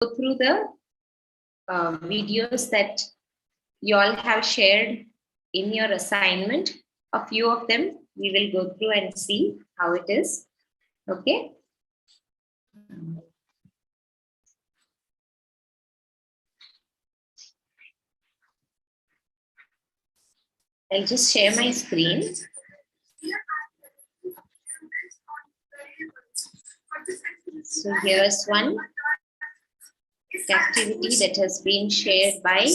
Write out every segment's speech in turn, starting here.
go through the videos that you all have shared in your assignment. A few of them we will go through and see how it is. Okay. I'll just share my screen. So here's one activity that has been shared by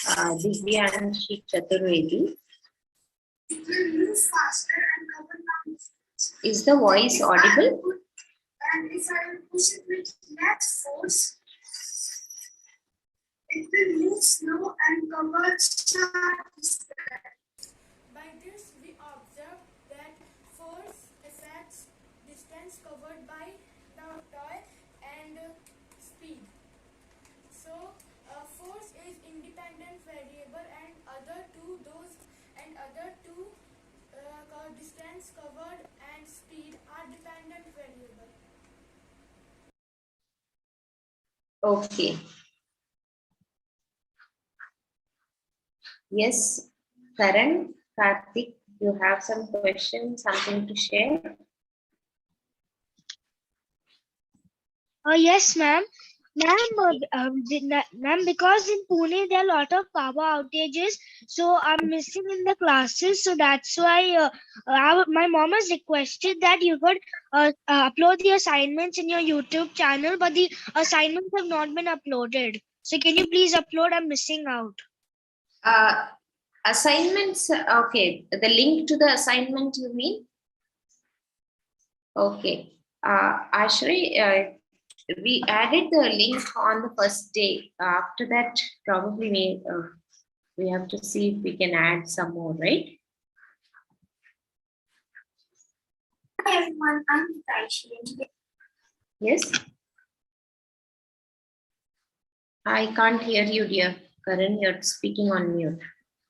Divyanshi Chaturvedi. Is the voice audible? And if I push it with net force, it will move slow and cover sharp distance. By this, we observe that force affects distance covered by the toy and speed. So, force is independent variable, and other two distance covered and speed are dependent variable. Okay. Yes, Karan, Karthik, you have some questions, something to share? Yes, ma'am. Ma'am, because in Pune there are a lot of power outages, so I'm missing in the classes. So that's why my mom has requested that you could upload the assignments in your YouTube channel, but the assignments have not been uploaded. So can you please upload? I'm missing out. Assignments, okay. The link to the assignment, you mean? Okay. Ashray, we added the link on the first day. After that, probably we have to see if we can add some more, right? Hi everyone, I'm Ashray. Yes. I can't hear you, dear. Karan, you're speaking on mute.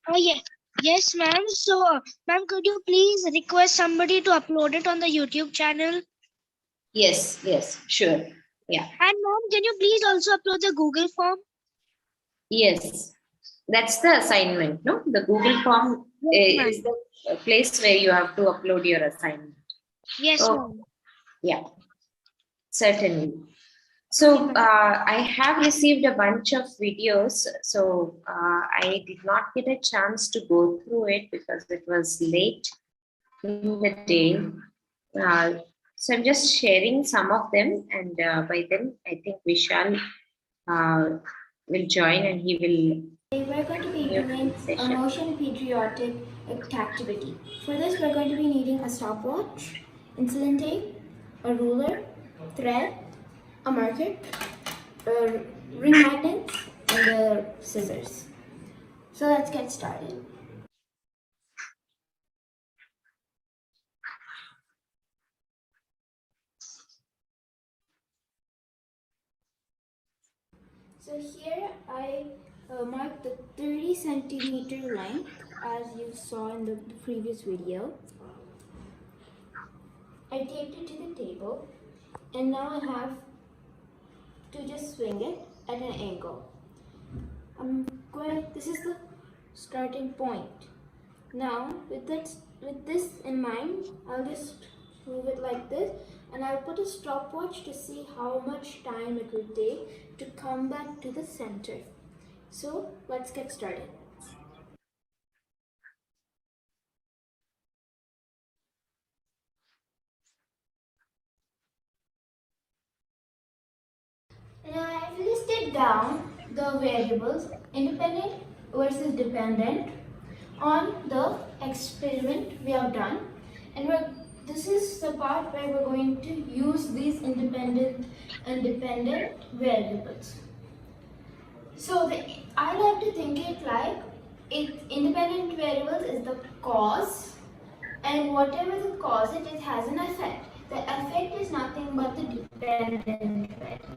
Oh, yeah. Yes, ma'am. So, ma'am, could you please request somebody to upload it on the YouTube channel? Yes, sure. Yeah. And ma'am, can you please also upload the Google form? Yes, that's the assignment, no? The Google form is the place where you have to upload your assignment. Yes, ma'am. Yeah, certainly. So I have received a bunch of videos. So I did not get a chance to go through it because it was late in the day. So I'm just sharing some of them, and by then I think Vishal will join and he will. We're going to be doing a motion patriotic activity. For this, we're going to be needing a stopwatch, insulin tape, a ruler, thread, a marker, ring magnets, and the scissors. So let's get started. So here I marked the 30 centimeter length as you saw in the previous video. I taped it to the table, and now I have to just swing it at an angle. This is the starting point. Now with this in mind, I'll just move it like this, and I'll put a stopwatch to see how much time it will take to come back to the center. So let's get started. Now I've listed down the variables independent versus dependent on the experiment we have done, and this is the part where we're going to use these independent and dependent variables. So I like to think it like independent variables is the cause, and whatever the cause it has an effect. The effect is nothing but the dependent variable.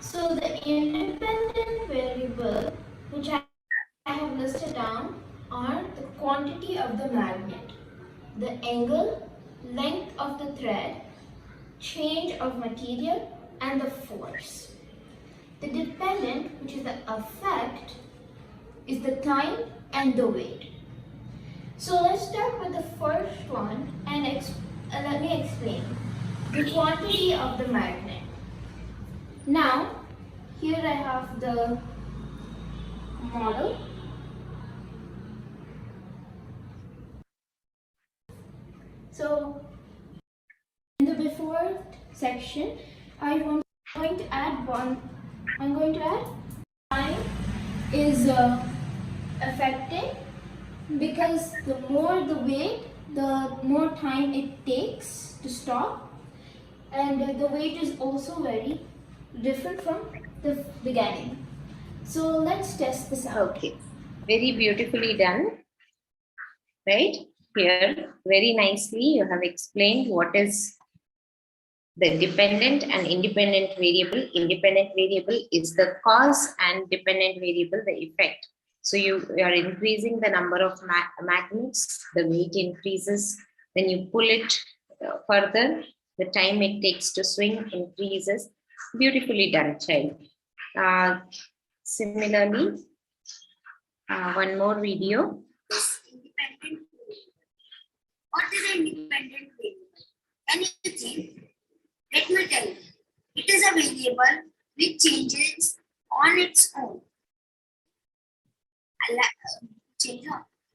So the independent variable which I have listed down are the quantity of the magnet, the angle, length of the thread, change of material, and the force. The dependent, which is the effect, is the time and the weight. So let's start with the first one and let me explain the quantity of the magnet. Now, here I have the model. So in the before section, I'm going to add time is affected because the more the weight, the more time it takes to stop, and the weight is also very different from the beginning. So let's test this out. Okay, very beautifully done, right? Here, very nicely, you have explained what is the dependent and independent variable. Independent variable is the cause and dependent variable the effect. So you are increasing the number of magnets, the weight increases. Then you pull it further, the time it takes to swing increases. Beautifully done, child. Similarly, one more video. Independent variable. What is an independent variable? Can you think? Let me tell you. It is a variable which changes on its own. Change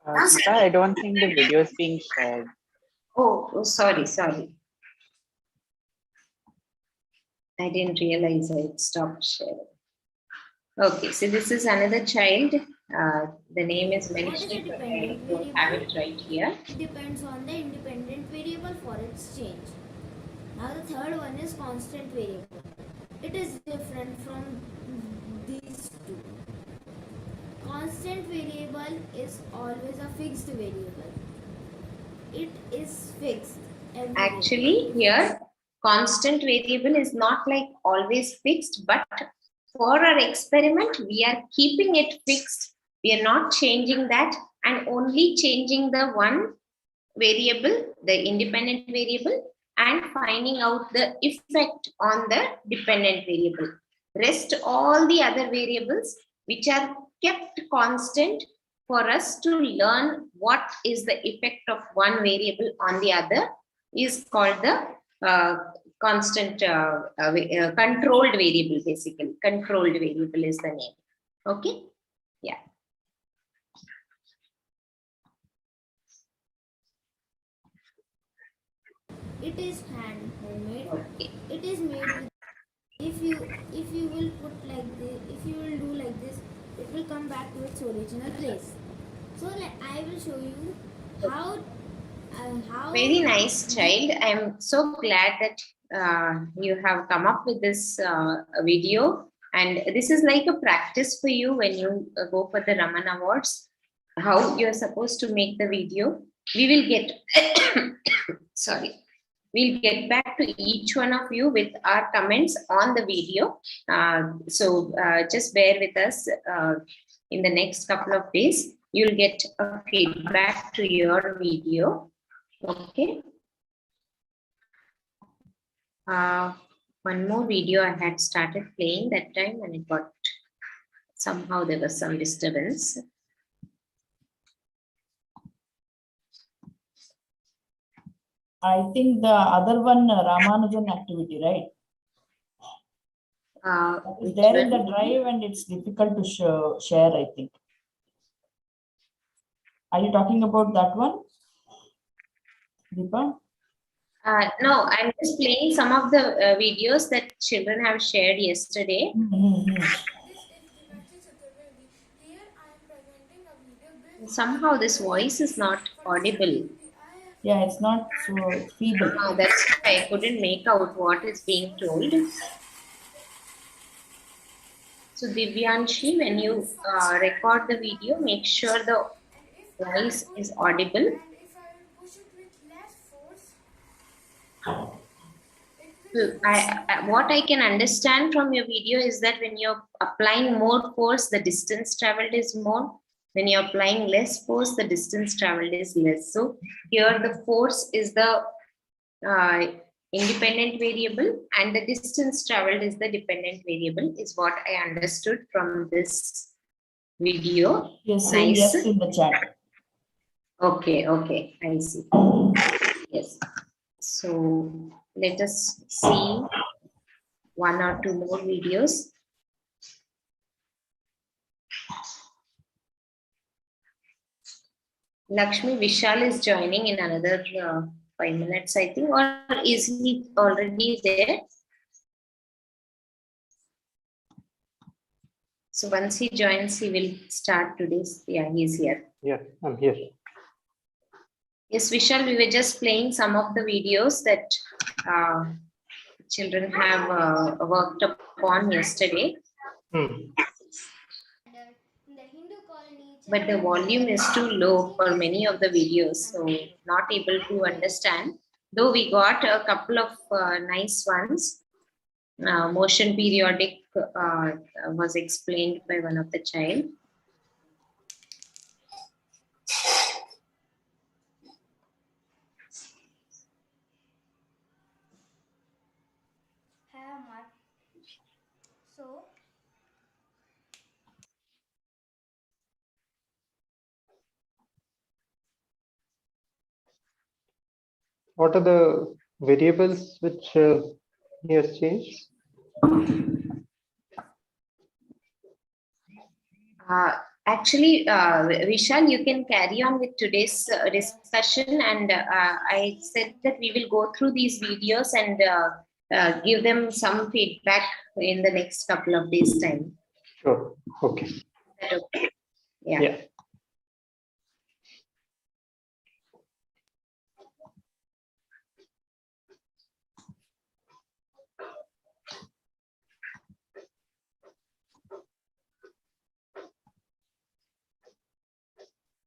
on. Sir, I don't think the video is being shared. Oh, sorry. I didn't realize I had stopped sharing. Okay, so this is another child. The name is mentioned, but I don't have it right here. It depends on the independent variable for its change. Now the third one is constant variable. It is different from these two. Constant variable is always a fixed variable. It is fixed. Actually, here constant variable is not like always fixed, but for our experiment, we are keeping it fixed. We are not changing that and only changing the one variable, the independent variable, and finding out the effect on the dependent variable. Rest all the other variables which are kept constant for us to learn what is the effect of one variable on the other is called the constant controlled variable. Basically controlled variable is the name. Okay, yeah. It is homemade. Okay. It is made with, if you will put like this, if you will do like this, it will come back to its original place. So I will show you how Very nice, child. I am so glad that you have come up with this video, and this is like a practice for you when you go for the Raman Awards. How you're supposed to make the video. We will get sorry. We'll get back to each one of you with our comments on the video. So just bear with us in the next couple of days. You'll get a feedback to your video. Okay. One more video I had started playing that time and it got, somehow there was some disturbance. I think the other one, Ramanujan activity, right? It's there in the drive and it's difficult to share, I think. Are you talking about that one, Deepa? No, I'm just playing some of the videos that children have shared yesterday. Somehow this voice is not audible. Yeah, it's not so feeble. That's why I couldn't make out what is being told. So Divyanshi, when you record the video, make sure the voice is audible. and if I push it with less force, What I can understand from your video is that when you're applying more force, the distance traveled is more. When you're applying less force, the distance traveled is less. So here the force is the independent variable and the distance traveled is the dependent variable, is what I understood from this video. Yes, saying Nice. yes in the chat. Okay, I see. Yes. So let us see one or two more videos. Lakshmi, Vishal is joining in another 5 minutes, I think, or is he already there? So once he joins, he will start today's. Yeah, he's here. Yeah, I'm here. Yes, Vishal, we were just playing some of the videos that children have worked upon yesterday. But the volume is too low for many of the videos, so not able to understand. Though we got a couple of nice ones. Motion periodic was explained by one of the child. So What are the variables which he has changed? Actually, Vishal, you can carry on with today's discussion, and I said that we will go through these videos and give them some feedback in the next couple of days' time. Sure. Okay. Okay. Yeah. Yeah.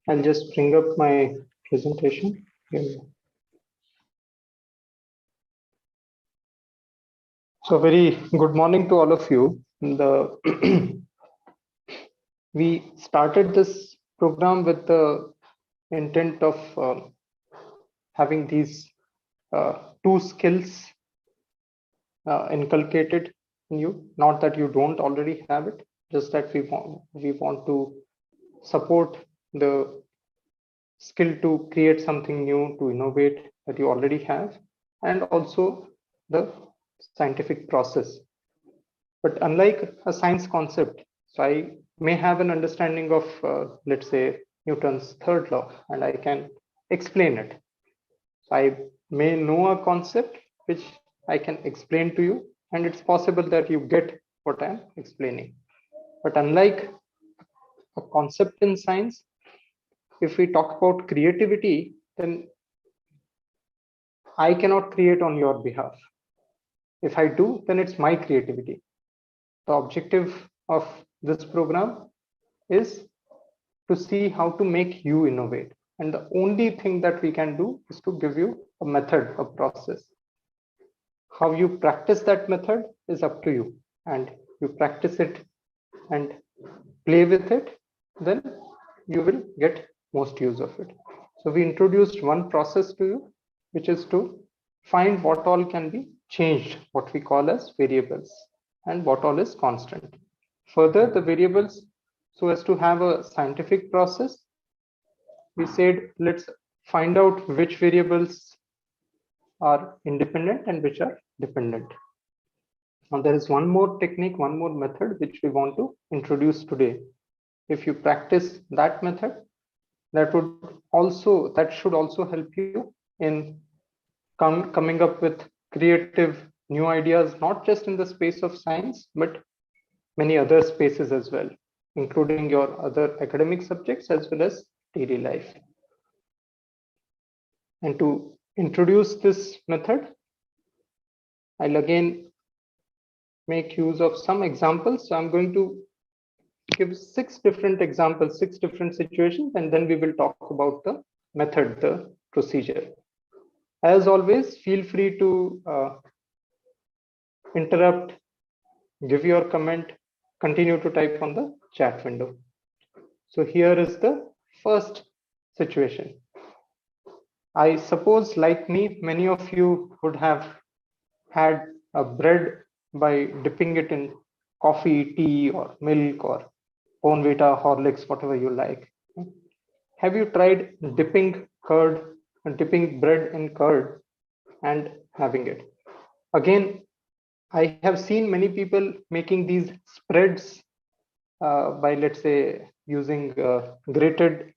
I'll just bring up my presentation. So very good morning to all of you. We started this program with the intent of having these two skills inculcated in you. Not that you don't already have it, just that we want to support the skill to create something new, to innovate that you already have, and also the scientific process. But unlike a science concept, so I may have an understanding of, let's say, Newton's third law, and I can explain it. So I may know a concept which I can explain to you, and it's possible that you get what I'm explaining. But unlike a concept in science, if we talk about creativity, then I cannot create on your behalf. If I do, then it's my creativity. The objective of this program is to see how to make you innovate. And the only thing that we can do is to give you a method, a process. How you practice that method is up to you. And you practice it and play with it, then you will get most use of it. So we introduced one process to you, which is to find what all can be changed, what we call as variables, and what all is constant. Further, the variables, so as to have a scientific process, we said, let's find out which variables are independent and which are dependent. Now, there is one more technique, one more method which we want to introduce today. If you practice that method, that should also help you in coming up with creative new ideas, not just in the space of science, but many other spaces as well, including your other academic subjects as well as daily life. And to introduce this method, I'll again make use of some examples. So I'm going to give 6 different examples, 6 different situations, and then we will talk about the method, the procedure. As always, feel free to interrupt, give your comment, continue to type on the chat window. So here is the first situation. I suppose, like me, many of you would have had a bread by dipping it in coffee, tea, or milk, or Bonvita, Horlicks, whatever you like. Have you tried dipping bread in curd and having it? Again, I have seen many people making these spreads by, let's say, using grated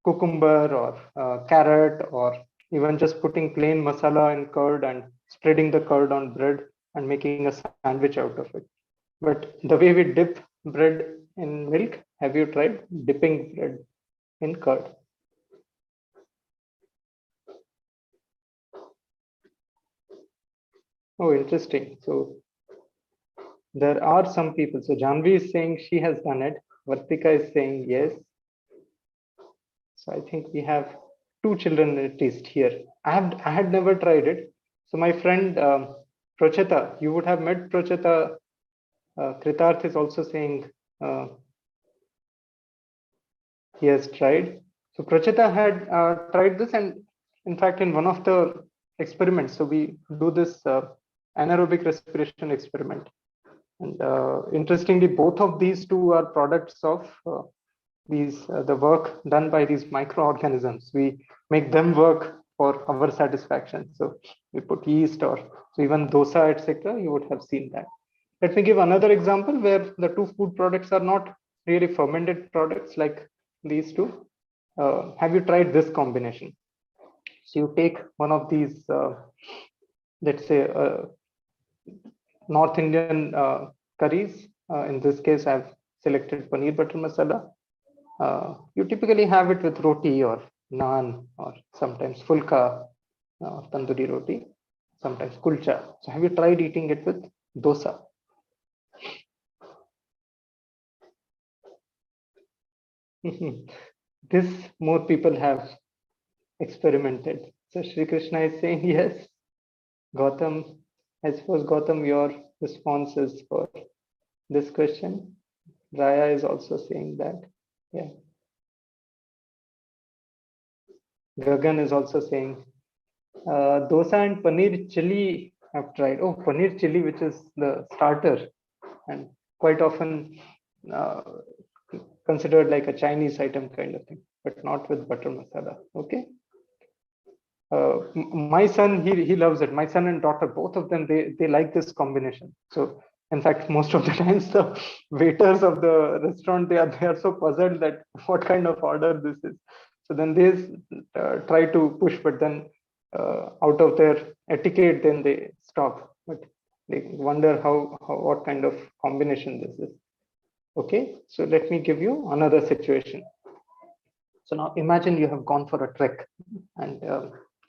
cucumber or carrot, or even just putting plain masala in curd and spreading the curd on bread and making a sandwich out of it. But the way we dip bread in milk, have you tried dipping bread in curd? Oh, interesting. So there are some people. So Janvi is saying she has done it. Vartika is saying yes. So I think we have two children at least here. I had never tried it. So my friend Procheta, you would have met Procheta. Kritarth is also saying he has tried. So Procheta had tried this, and in fact, in one of the experiments, so we do this anaerobic respiration experiment. And interestingly, both of these two are products of the work done by these microorganisms. We make them work for our satisfaction. So we put yeast, or so even dosa, etc. You would have seen that. Let me give another example where the two food products are not really fermented products like these two. Have you tried this combination? So you take one of these, let's say, North Indian curries. In this case, I've selected paneer butter masala. You typically have it with roti or naan, or sometimes fulka, tandoori roti, sometimes kulcha. So have you tried eating it with dosa? This more people have experimented. So Sri Krishna is saying yes. Gautam, I suppose Gautam, your response is for this question. Raya is also saying that. Yeah. Gagan is also saying dosa and paneer chili I've tried. Oh, paneer chili, which is the starter and quite often uh, considered like a Chinese item kind of thing, but not with butter masala. Okay. My son, he loves it. My son and daughter, both of them, they like this combination. So in fact, most of the times the waiters of the restaurant, they are so puzzled that what kind of order this is. So then they try to push, but then out of their etiquette, then they stop. But they wonder what kind of combination this is. Okay, so let me give you another situation. So now imagine you have gone for a trek, and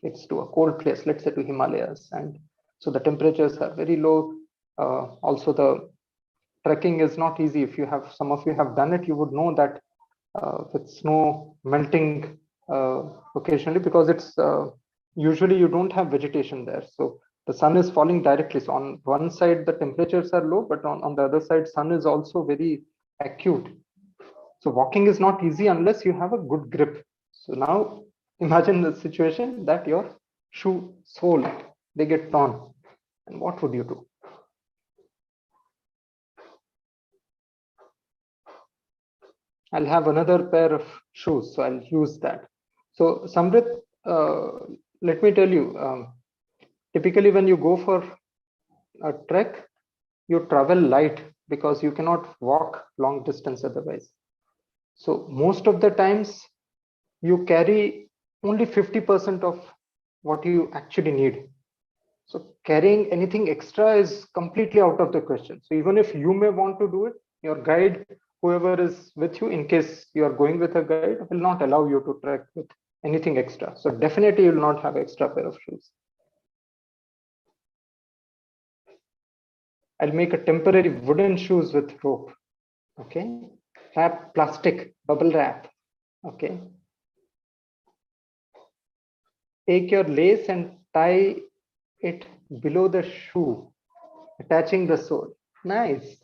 it's to a cold place, let's say to Himalayas, and so the temperatures are very low. Also, the trekking is not easy. If you have, some of you have done it, you would know that with snow melting occasionally, because it's usually you don't have vegetation there, so the sun is falling directly. So on one side the temperatures are low, but on the other side sun is also very acute. So walking is not easy unless you have a good grip. So now imagine the situation that your shoe sole, they get torn, and what would you do? I'll have another pair of shoes, so I'll use that. So Samrit, let me tell you, typically when you go for a trek, you travel light because you cannot walk long distance otherwise. So most of the times you carry only 50% of what you actually need. So carrying anything extra is completely out of the question. So even if you may want to do it, your guide, whoever is with you, in case you are going with a guide, will not allow you to trek with anything extra. So definitely you will not have extra pair of shoes. I'll make a temporary wooden shoes with rope. Okay. Wrap plastic, bubble wrap. Okay. Take your lace and tie it below the shoe, attaching the sole. Nice.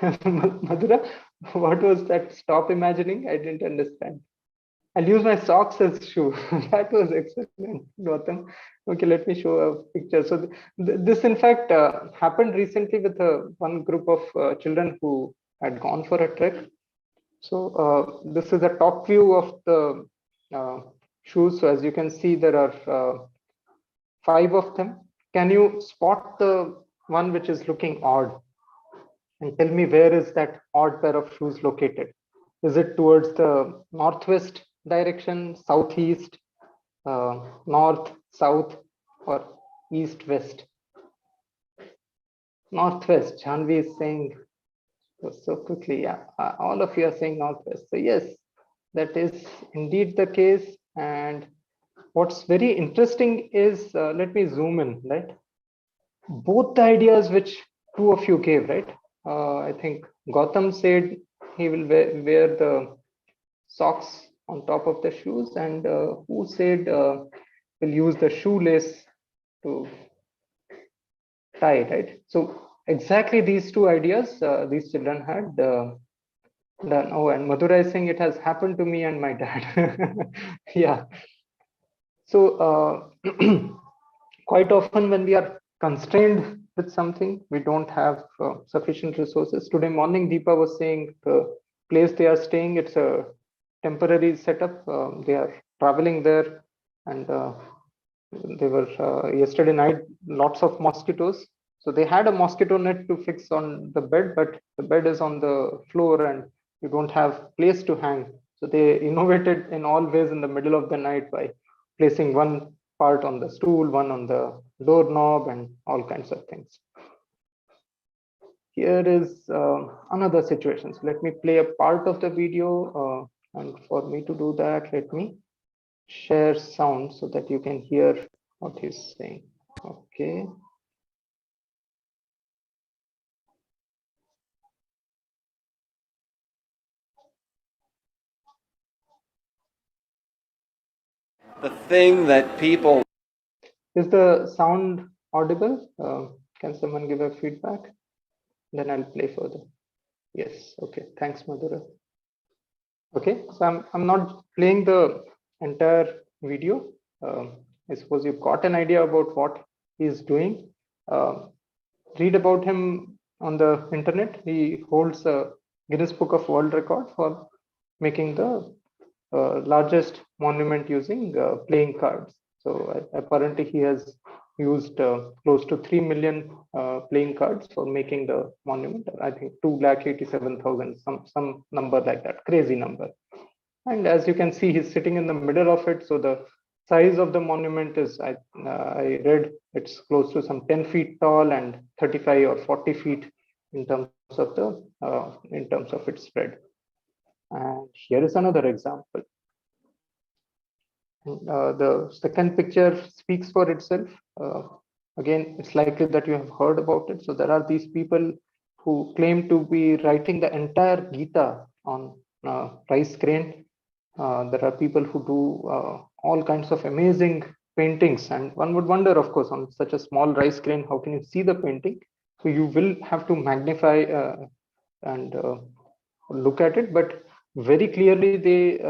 Madhura, what was that? Stop imagining. I didn't understand. I'll use my socks as shoe. That was excellent, Gautam. Okay, let me show a picture. So this, in fact, happened recently with one group of children who had gone for a trek. So this is a top view of the shoes. So as you can see, there are 5 of them. Can you spot the one which is looking odd? And tell me, where is that odd pair of shoes located? Is it towards the northwest direction, southeast, north, south, or east, west? Northwest. Janvi is saying so quickly. Yeah, all of you are saying northwest. So yes, that is indeed the case. And what's very interesting is, let me zoom in, right? Both the ideas which 2 of you gave, right? I think Gautam said he will wear the socks on top of the shoes, and who said will use the shoelace to tie, right? So exactly these 2 ideas these children had done. Oh, and Madhura is saying it has happened to me and my dad. Yeah. So quite often when we are constrained with something, we don't have sufficient resources. Today morning, Deepa was saying the place they are staying, it's a temporary setup. They are traveling there, and they were yesterday night, lots of mosquitoes. So they had a mosquito net to fix on the bed, but the bed is on the floor and you don't have place to hang. So they innovated in all ways in the middle of the night by placing one part on the stool, one on the doorknob, and all kinds of things. Here is another situation. So let me play a part of the video. And for me to do that, let me share sound so that you can hear what he's saying. Okay. The thing that people. Is the sound audible? Can someone give a feedback? Then I'll play further. Yes. Okay. Thanks, Madhura. Okay. So I'm not playing the entire video. I suppose you've got an idea about what he's doing. Read about him on the internet. He holds a Guinness Book of World Record for making the largest monument using playing cards. So apparently he has used close to 3 million playing cards for making the monument. I think 2,87,000, some number like that, crazy number. And as you can see, he's sitting in the middle of it. So the size of the monument is, I read, it's close to some 10 feet tall and 35 or 40 feet in terms of its spread. And here is another example. The second picture speaks for itself. Again, it's likely that you have heard about it. So there are these people who claim to be writing the entire Gita on rice grain. There are people who do all kinds of amazing paintings, and one would wonder, of course, on such a small rice grain, how can you see the painting? So you will have to magnify and look at it, but very clearly they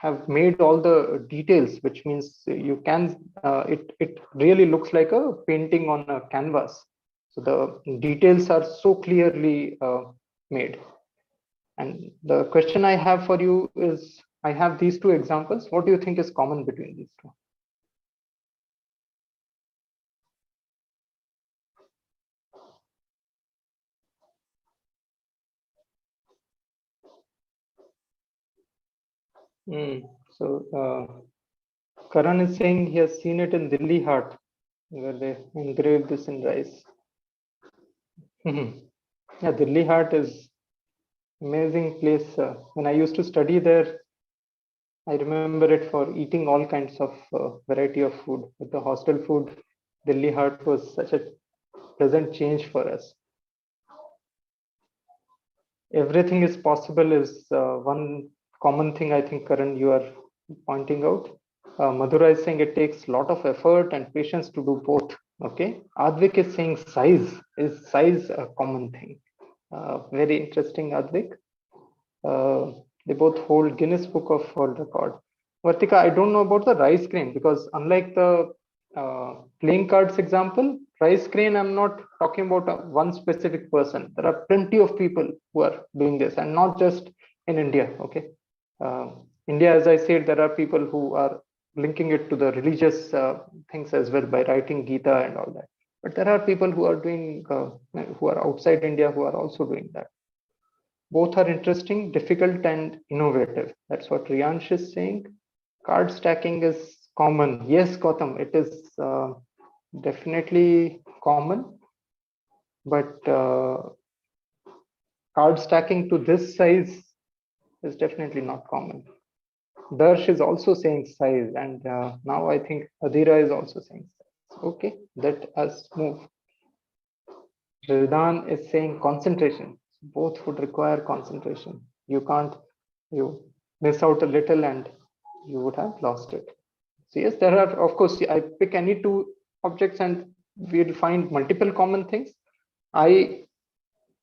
have made all the details, which means you can it really looks like a painting on a canvas. So the details are so clearly made. And the question I have for you is, I have these 2 examples. What do you think is common between these 2? So Karan is saying he has seen it in Delhi Haat, where they engrave this in rice. Yeah, Delhi Haat is amazing place. When I used to study there, I remember it for eating all kinds of variety of food. With the hostel food, Delhi Haat was such a pleasant change for us. Everything is possible is one common thing I think, Karan, you are pointing out. Madhura is saying it takes a lot of effort and patience to do both. Okay. Advik is saying size a common thing. Very interesting, Advik. They both hold Guinness Book of World Record. Vartika, I don't know about the rice grain, because unlike the playing cards example, rice grain, I'm not talking about one specific person. There are plenty of people who are doing this, and not just in India. Okay, India, as I said, there are people who are linking it to the religious things as well by writing Gita and all that. But there are people who are doing, who are outside India, who are also doing that. Both are interesting, difficult, and innovative. That's what Riyansh is saying. Card stacking is common. Yes, Gautam, it is definitely common, but card stacking to this size is definitely not common. Darsh is also saying size, and now I think Adira is also saying size. Okay, let us move. Ridan is saying concentration. Both would require concentration. You can't, you miss out a little and you would have lost it. So yes, there are, of course, I pick any two objects and we'll find multiple common things. I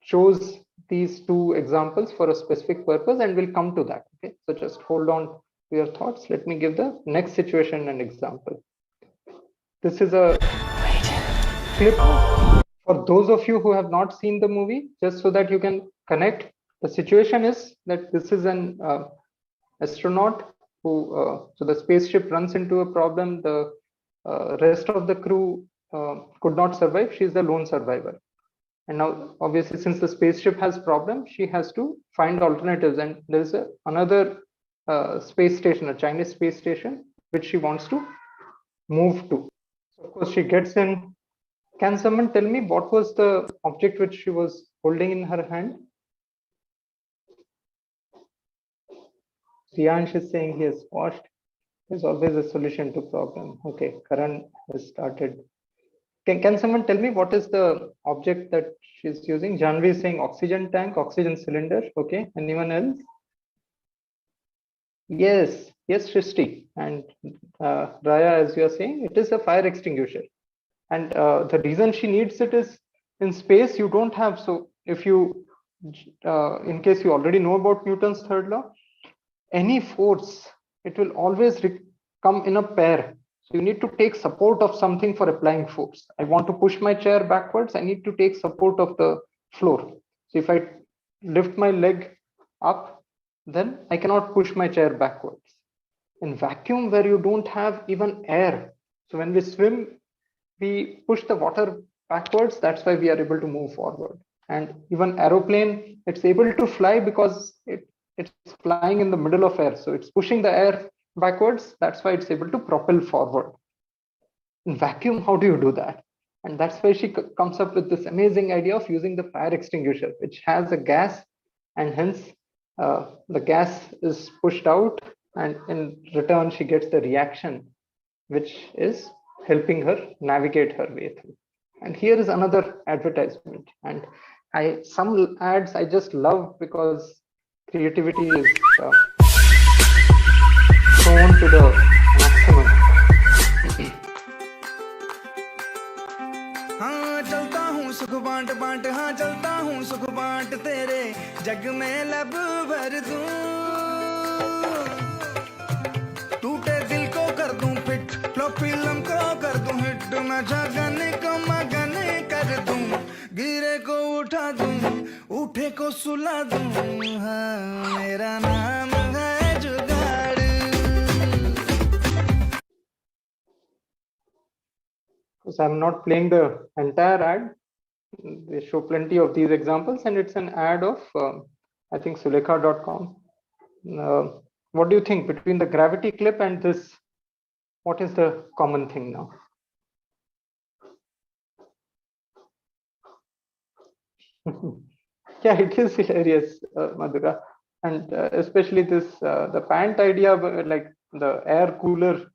chose these two examples for a specific purpose and we'll come to that. Okay, so just hold on to your thoughts. Let me give the next situation and example. This is a clip for those of you who have not seen the movie, just so that you can connect. The situation is that this is an astronaut who, so the spaceship runs into a problem. The rest of the crew could not survive. She's the lone survivor. And now, obviously, since the spaceship has problem, she has to find alternatives. And there's another space station, a Chinese space station, which she wants to move to. So of course, she gets in. Can someone tell me what was the object which she was holding in her hand? Riyansh is saying he has washed. There's always a solution to problem. Okay, Karan has started. Can someone tell me what is the object that she's using? Janvi is saying oxygen tank, oxygen cylinder. Okay, anyone else? Yes, yes, Shristi. And Raya, as you are saying, it is a fire extinguisher. And the reason she needs it is in space, you don't have. So if you, in case you already know about Newton's third law, any force, it will always come in a pair. So you need to take support of something for applying force. I want to push my chair backwards. I need to take support of the floor. So if I lift my leg up, then I cannot push my chair backwards. In vacuum, where you don't have even air, so when we swim, we push the water backwards. That's why we are able to move forward. And even aeroplane, it's able to fly because it's flying in the middle of air. So it's pushing the air backwards. That's why it's able to propel forward. In vacuum, how do you do that? And that's why she comes up with this amazing idea of using the fire extinguisher, which has a gas, and hence the gas is pushed out, and in return, she gets the reaction, which is helping her navigate her way through. And here is another advertisement. And some ads I just love because creativity is shown to the maximum. हाँ चलता हूँ सुख बांट बांट हाँ चलता हूँ सुख बांट तेरे जग में लब भर दूं टूटे दिल को कर दूं फिट फिल्म को कर दूं हिट मैं जगन को मगन कर दूं गिरे को उठा दूं उठे को सुला दूं हाँ मेरा नाम है जुगाड़. So I'm not playing the entire ad. They show plenty of these examples, and it's an ad of I think Sulekha.com. What do you think between the gravity clip and this? What is the common thing now? Yeah, it is hilarious, Madhura, and especially this the pant idea, like the air cooler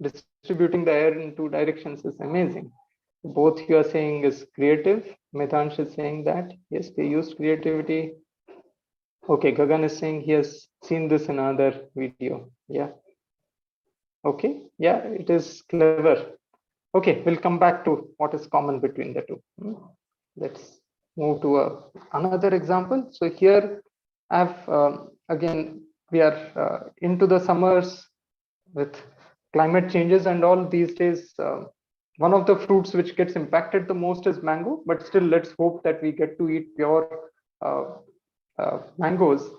distributing the air in two directions is amazing. Both you are saying is creative. Medhansh is saying that yes, they used creativity. Okay, Gagan is saying he has seen this in another video. Yeah. Okay. Yeah, it is clever. Okay, we'll come back to what is common between the two. Let's move to another example. So here I've again, we are into the summers. with climate changes and all these days, one of the fruits which gets impacted the most is mango, but still let's hope that we get to eat pure uh, mangoes.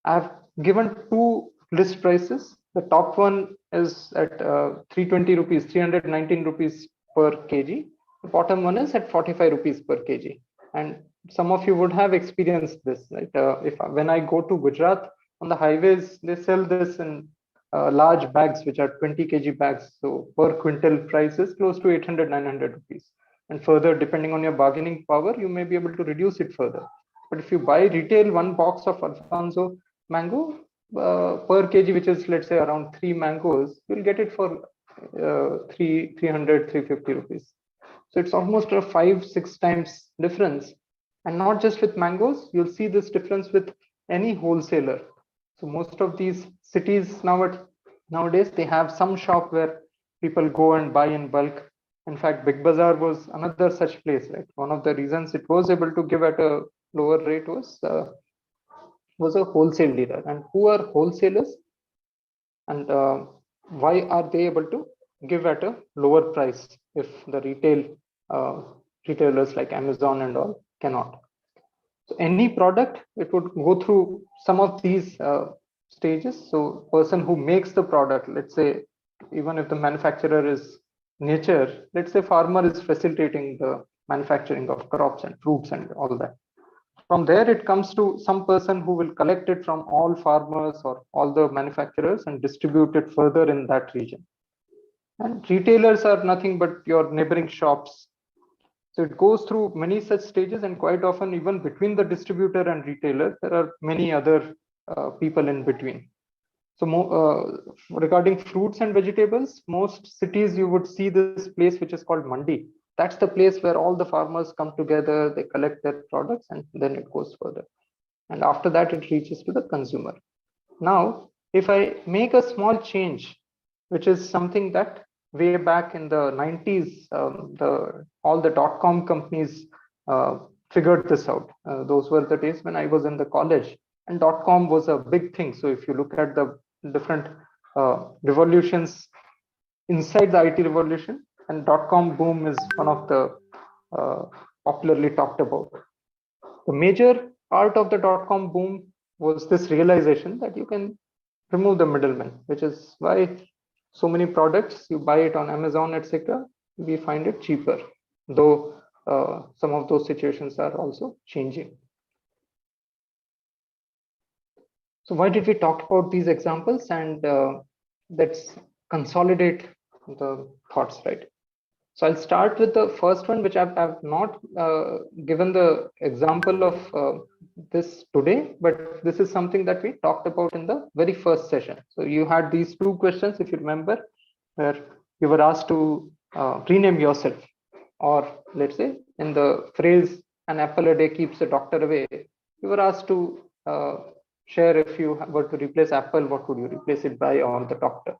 I've given two list prices. The top one is at 320 rupees, 319 rupees per kg. The bottom one is at 45 rupees per kg. And some of you would have experienced this, right? If when I go to Gujarat on the highways, they sell this in large bags, which are 20 kg bags. So per quintal price is close to 800, 900 rupees. And further, depending on your bargaining power, you may be able to reduce it further. But if you buy retail one box of Alfonso mango per kg, which is let's say around 3 mangoes, you'll get it for 300, 350 rupees. So it's almost a 5-6 times difference. And not just with mangoes, you'll see this difference with any wholesaler. So most of these cities nowadays, they have some shop where people go and buy in bulk. In fact, Big Bazaar was another such place, right? One of the reasons it was able to give at a lower rate was a wholesale dealer. And who are wholesalers, and why are they able to give at a lower price if the retailers like Amazon and all cannot? So any product, it would go through some of these stages. So person who makes the product, let's say, even if the manufacturer is nature, let's say farmer is facilitating the manufacturing of crops and fruits and all that. From there, it comes to some person who will collect it from all farmers or all the manufacturers and distribute it further in that region. And retailers are nothing but your neighboring shops. So it goes through many such stages, and quite often, even between the distributor and retailer, there are many other people in between. So regarding fruits and vegetables, most cities you would see this place which is called mandi. That's the place where all the farmers come together, they collect their products, and then it goes further. And after that, it reaches to the consumer. Now, if I make a small change, which is something that way back in the 90s, all the dot-com companies figured this out. Those were the days when I was in the college, and dot-com was a big thing. So if you look at the different revolutions inside the IT revolution, and dot-com boom is one of the popularly talked about. The major part of the dot-com boom was this realization that you can remove the middleman, which is why so many products you buy it on Amazon, etc. We find it cheaper, though some of those situations are also changing. So why did we talk about these examples? And let's consolidate the thoughts, right? So I'll start with the first one, which I've not given the example of this today, but this is something that we talked about in the very first session. So you had these two questions, if you remember, where you were asked to rename yourself, or let's say in the phrase, an apple a day keeps the doctor away, you were asked to share if you were to replace apple, what would you replace it by, or the doctor.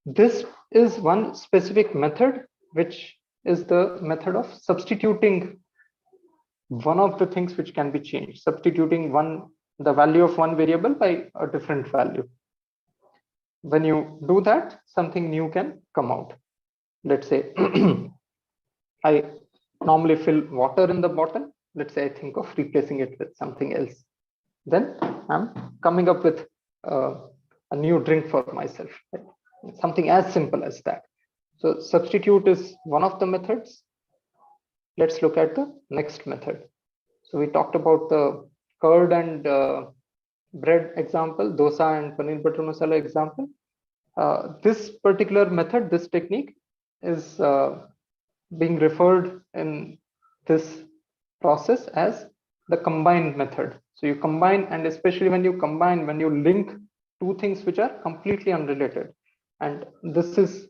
This is one specific method, which is the method of substituting one of the things which can be changed, substituting the value of one variable by a different value. When you do that, something new can come out. Let's say I normally fill water in the bottle. Let's say I think of replacing it with something else. Then I'm coming up with a new drink for myself. Something as simple as that. So substitute is one of the methods. Let's look at the next method. So we talked about the curd and bread example, dosa and paneer butter masala example. This particular method, this technique is being referred in this process as the combined method. So you combine, and especially when you combine, when you link two things which are completely unrelated. And this is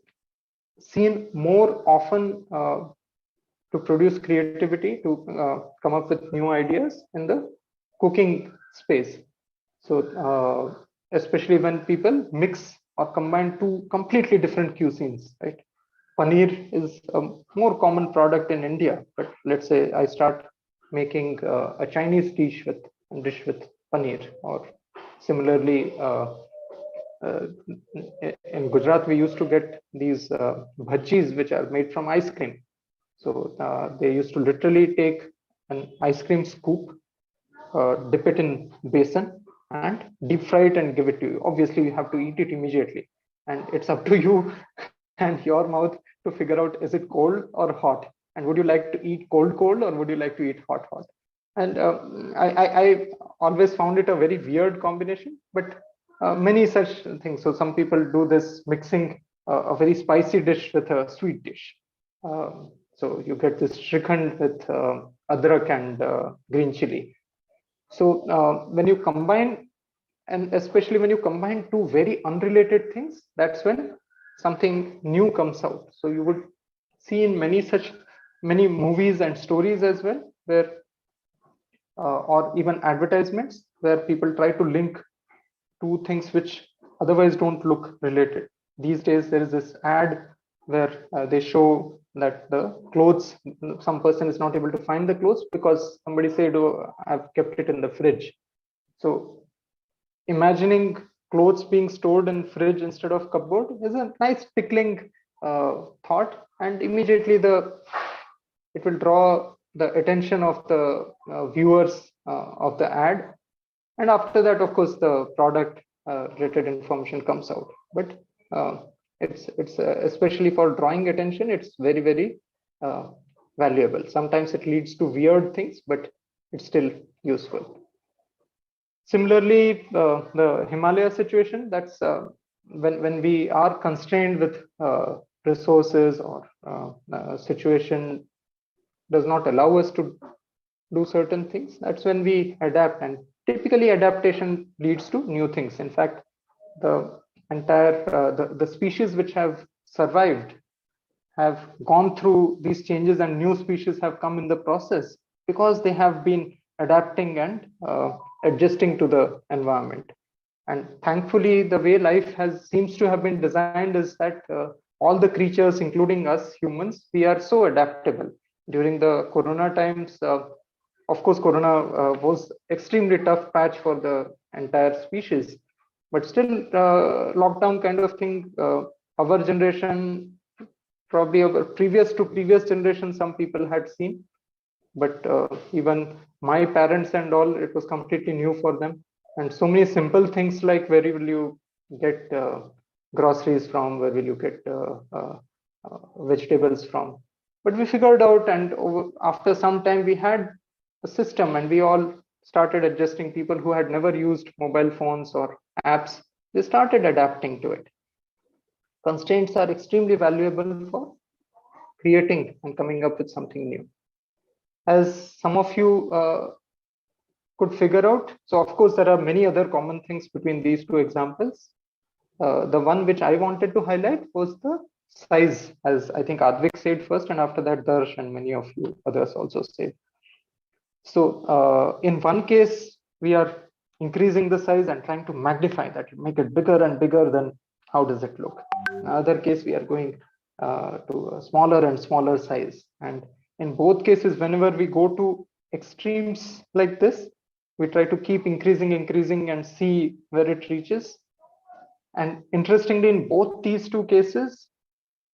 seen more often to produce creativity, to come up with new ideas in the cooking space. So especially when people mix or combine two completely different cuisines, right? Paneer is a more common product in India, but let's say I start making a Chinese dish with paneer, or similarly in Gujarat, we used to get these bhajis, which are made from ice cream. So they used to literally take an ice cream scoop, dip it in basin, and deep fry it and give it to you. Obviously, you have to eat it immediately, and it's up to you and your mouth to figure out, is it cold or hot, and would you like to eat cold or would you like to eat hot. And I always found it a very weird combination, but many such things. So some people do this mixing a very spicy dish with a sweet dish. So you get this shrikhand with adrak and green chili. So when you combine, and especially when you combine two very unrelated things, that's when something new comes out. So you would see in many movies and stories as well, where or even advertisements, where people try to link two things which otherwise don't look related. These days, there is this ad where they show that the clothes, some person is not able to find the clothes because somebody said, oh, I've kept it in the fridge. So imagining clothes being stored in fridge instead of cupboard is a nice tickling thought, and immediately it will draw the attention of the viewers of the ad, and after that, of course, the product related information comes out. But it's especially for drawing attention, it's very uh, valuable. Sometimes it leads to weird things, but it's still useful. Similarly, the Himalaya situation, that's when we are constrained with resources, or situation does not allow us to do certain things, that's when we adapt, and typically adaptation leads to new things. In fact, the entire the species which have survived have gone through these changes, and new species have come in the process because they have been adapting and adjusting to the environment. And thankfully, the way life has seems to have been designed is that all the creatures, including us humans, we are so adaptable. During the corona times, of course, corona was extremely tough patch for the entire species, but still, lockdown kind of thing, our generation, probably over previous generation, some people had seen, but even my parents and all, it was completely new for them. And so many simple things like, where will you get groceries from, where will you get vegetables from, but we figured out, and after some time we had a system, and we all started adjusting. People who had never used mobile phones or apps, they started adapting to it. Constraints are extremely valuable for creating and coming up with something new. As some of you could figure out, so of course there are many other common things between these two examples. The one which I wanted to highlight was the size, as I think Advik said first, and after that Darsh and many of you others also said. So in one case, we are increasing the size and trying to magnify that, make it bigger and bigger, then how does it look? In other case, we are going to a smaller and smaller size. And in both cases, whenever we go to extremes like this, we try to keep increasing and see where it reaches. And interestingly, in both these two cases,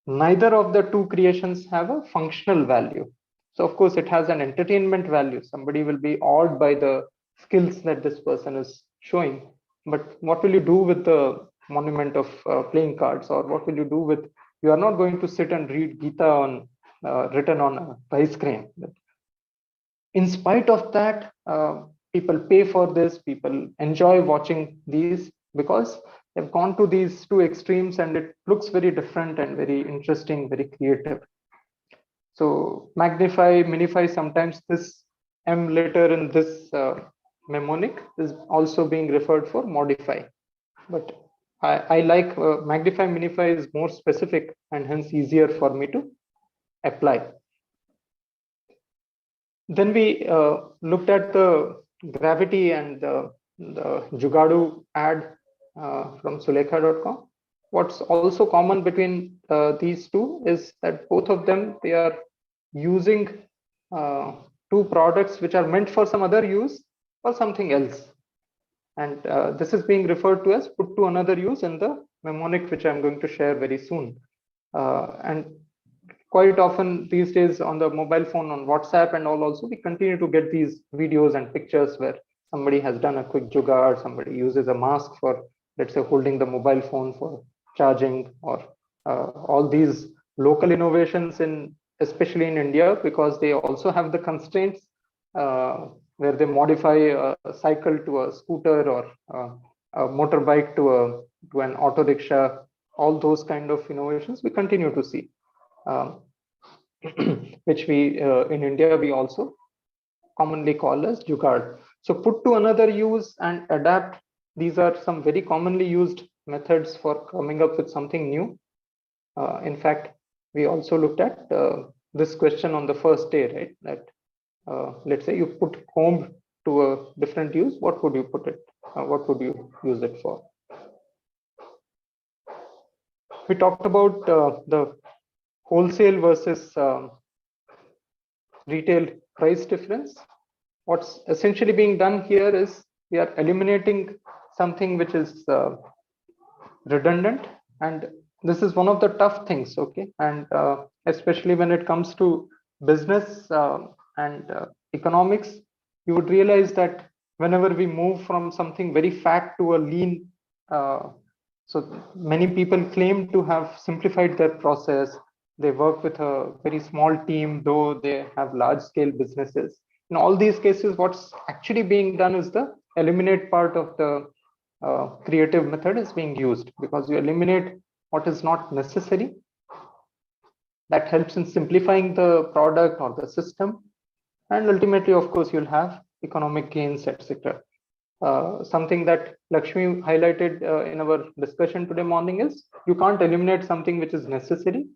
neither of the two creations have a functional value. So of course, it has an entertainment value. Somebody will be awed by the skills that this person is showing. But what will you do with the monument of playing cards? Or what will you do with, you are not going to sit and read Gita on written on a rice grain. In spite of that, people pay for this, people enjoy watching these, because they've gone to these two extremes, and it looks very different and very interesting, very creative. So magnify, minify, sometimes this M letter in this mnemonic is also being referred for modify. But I like magnify, minify is more specific and hence easier for me to apply. Then we looked at the gravity and the Jugadu ad from Sulekha.com. What's also common between these two is that both of them, they are using two products which are meant for some other use or something else. And this is being referred to as put to another use in the mnemonic, which I'm going to share very soon. And quite often these days on the mobile phone, on WhatsApp and all, also we continue to get these videos and pictures where somebody has done a quick jugaad, somebody uses a mask for, let's say, holding the mobile phone for charging, or all these local innovations in, especially in India, because they also have the constraints where they modify a cycle to a scooter, or a motorbike to an auto rickshaw. All those kind of innovations we continue to see, which we in India we also commonly call as jugaad. So put to another use and adapt. These are some very commonly used methods for coming up with something new. In fact, we also looked at this question on the first day, right? That let's say you put comb to a different use, what would you put it? What would you use it for? We talked about the wholesale versus retail price difference. What's essentially being done here is we are eliminating something which is redundant, and this is one of the tough things, okay? And especially when it comes to business and economics, you would realize that whenever we move from something very fat to a lean, so many people claim to have simplified their process. They work with a very small team, though they have large scale businesses. In all these cases, what's actually being done is the eliminate part of the creative method is being used, because you eliminate what is not necessary. That helps in simplifying the product or the system, and ultimately, of course, you'll have economic gains, etc. Something that Lakshmi highlighted in our discussion today morning is you can't eliminate something which is necessary,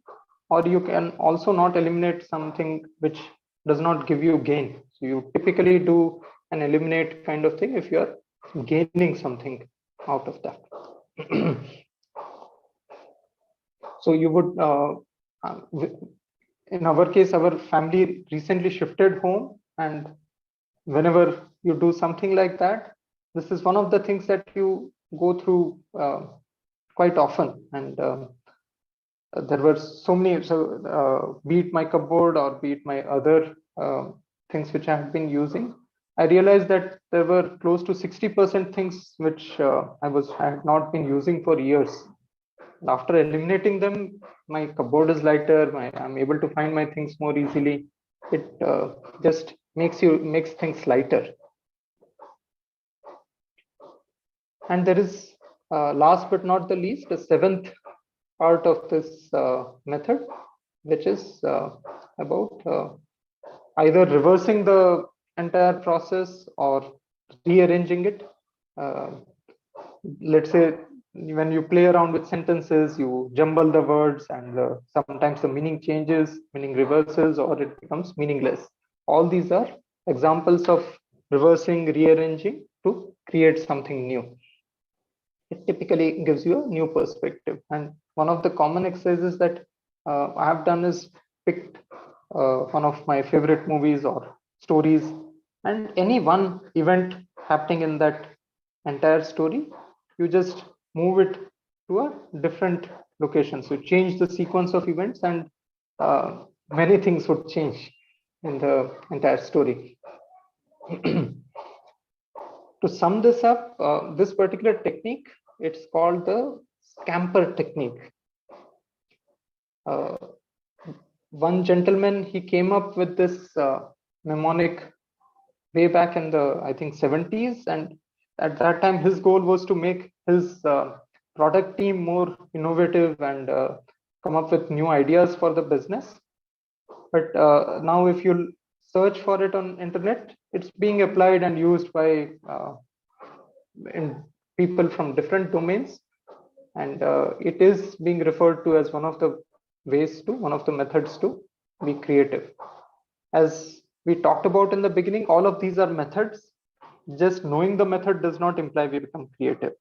or you can also not eliminate something which does not give you gain. So you typically do an eliminate kind of thing if you are gaining something out of that. So you would, in our case, our family recently shifted home, and whenever you do something like that, this is one of the things that you go through quite often. And there were so many, so be it my cupboard or be it my other things which I have been using, I realized that there were close to 60% things which I had not been using for years. And after eliminating them, my cupboard is lighter. I'm able to find my things more easily. It just makes things lighter. And there is, last but not the least, the seventh part of this method, which is about either reversing the entire process or rearranging it. Let's say when you play around with sentences, you jumble the words, and sometimes the meaning changes, meaning reverses, or it becomes meaningless. All these are examples of reversing, rearranging to create something new. It typically gives you a new perspective. And one of the common exercises that I have done is picked one of my favorite movies or stories, and any one event happening in that entire story, you just move it to a different location. So change the sequence of events, and many things would change in the entire story. To sum this up, this particular technique, it's called the scamper technique. One gentleman, he came up with this mnemonic way back in the, I think, 70s, and at that time his goal was to make his product team more innovative and come up with new ideas for the business. But now if you search for it on internet, it's being applied and used by in people from different domains, and it is being referred to as one of the methods to be creative. As we talked about in the beginning, all of these are methods. Just knowing the method does not imply we become creative,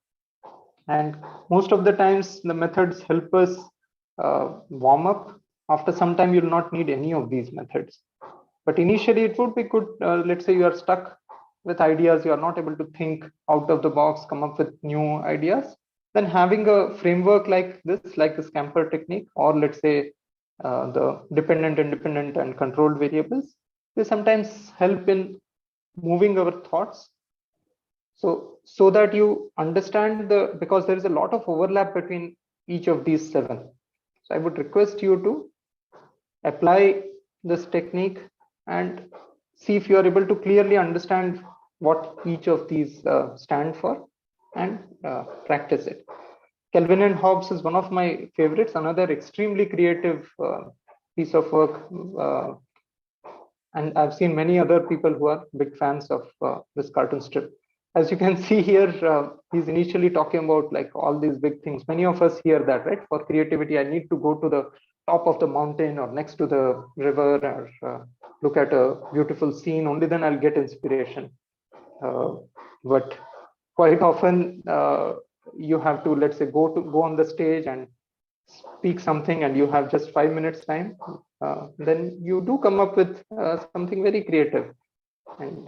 and most of the times the methods help us warm up. After some time you'll not need any of these methods, but initially it would be good. Let's say you are stuck with ideas, you are not able to think out of the box, come up with new ideas, then having a framework like this, like the scamper technique, or let's say the dependent, independent, and controlled variables, they sometimes help in moving our thoughts. So that you understand because there is a lot of overlap between each of these 7. So I would request you to apply this technique and see if you are able to clearly understand what each of these stand for, and practice it. Kelvin and Hobbes is one of my favorites, another extremely creative piece of work. And I've seen many other people who are big fans of this cartoon strip. As you can see here, he's initially talking about like all these big things. Many of us hear that, right? For creativity, I need to go to the top of the mountain or next to the river, or look at a beautiful scene. Only then I'll get inspiration. But quite often, you have to, let's say, go on the stage and speak something, and you have just 5 minutes time. Then you do come up with something very creative. And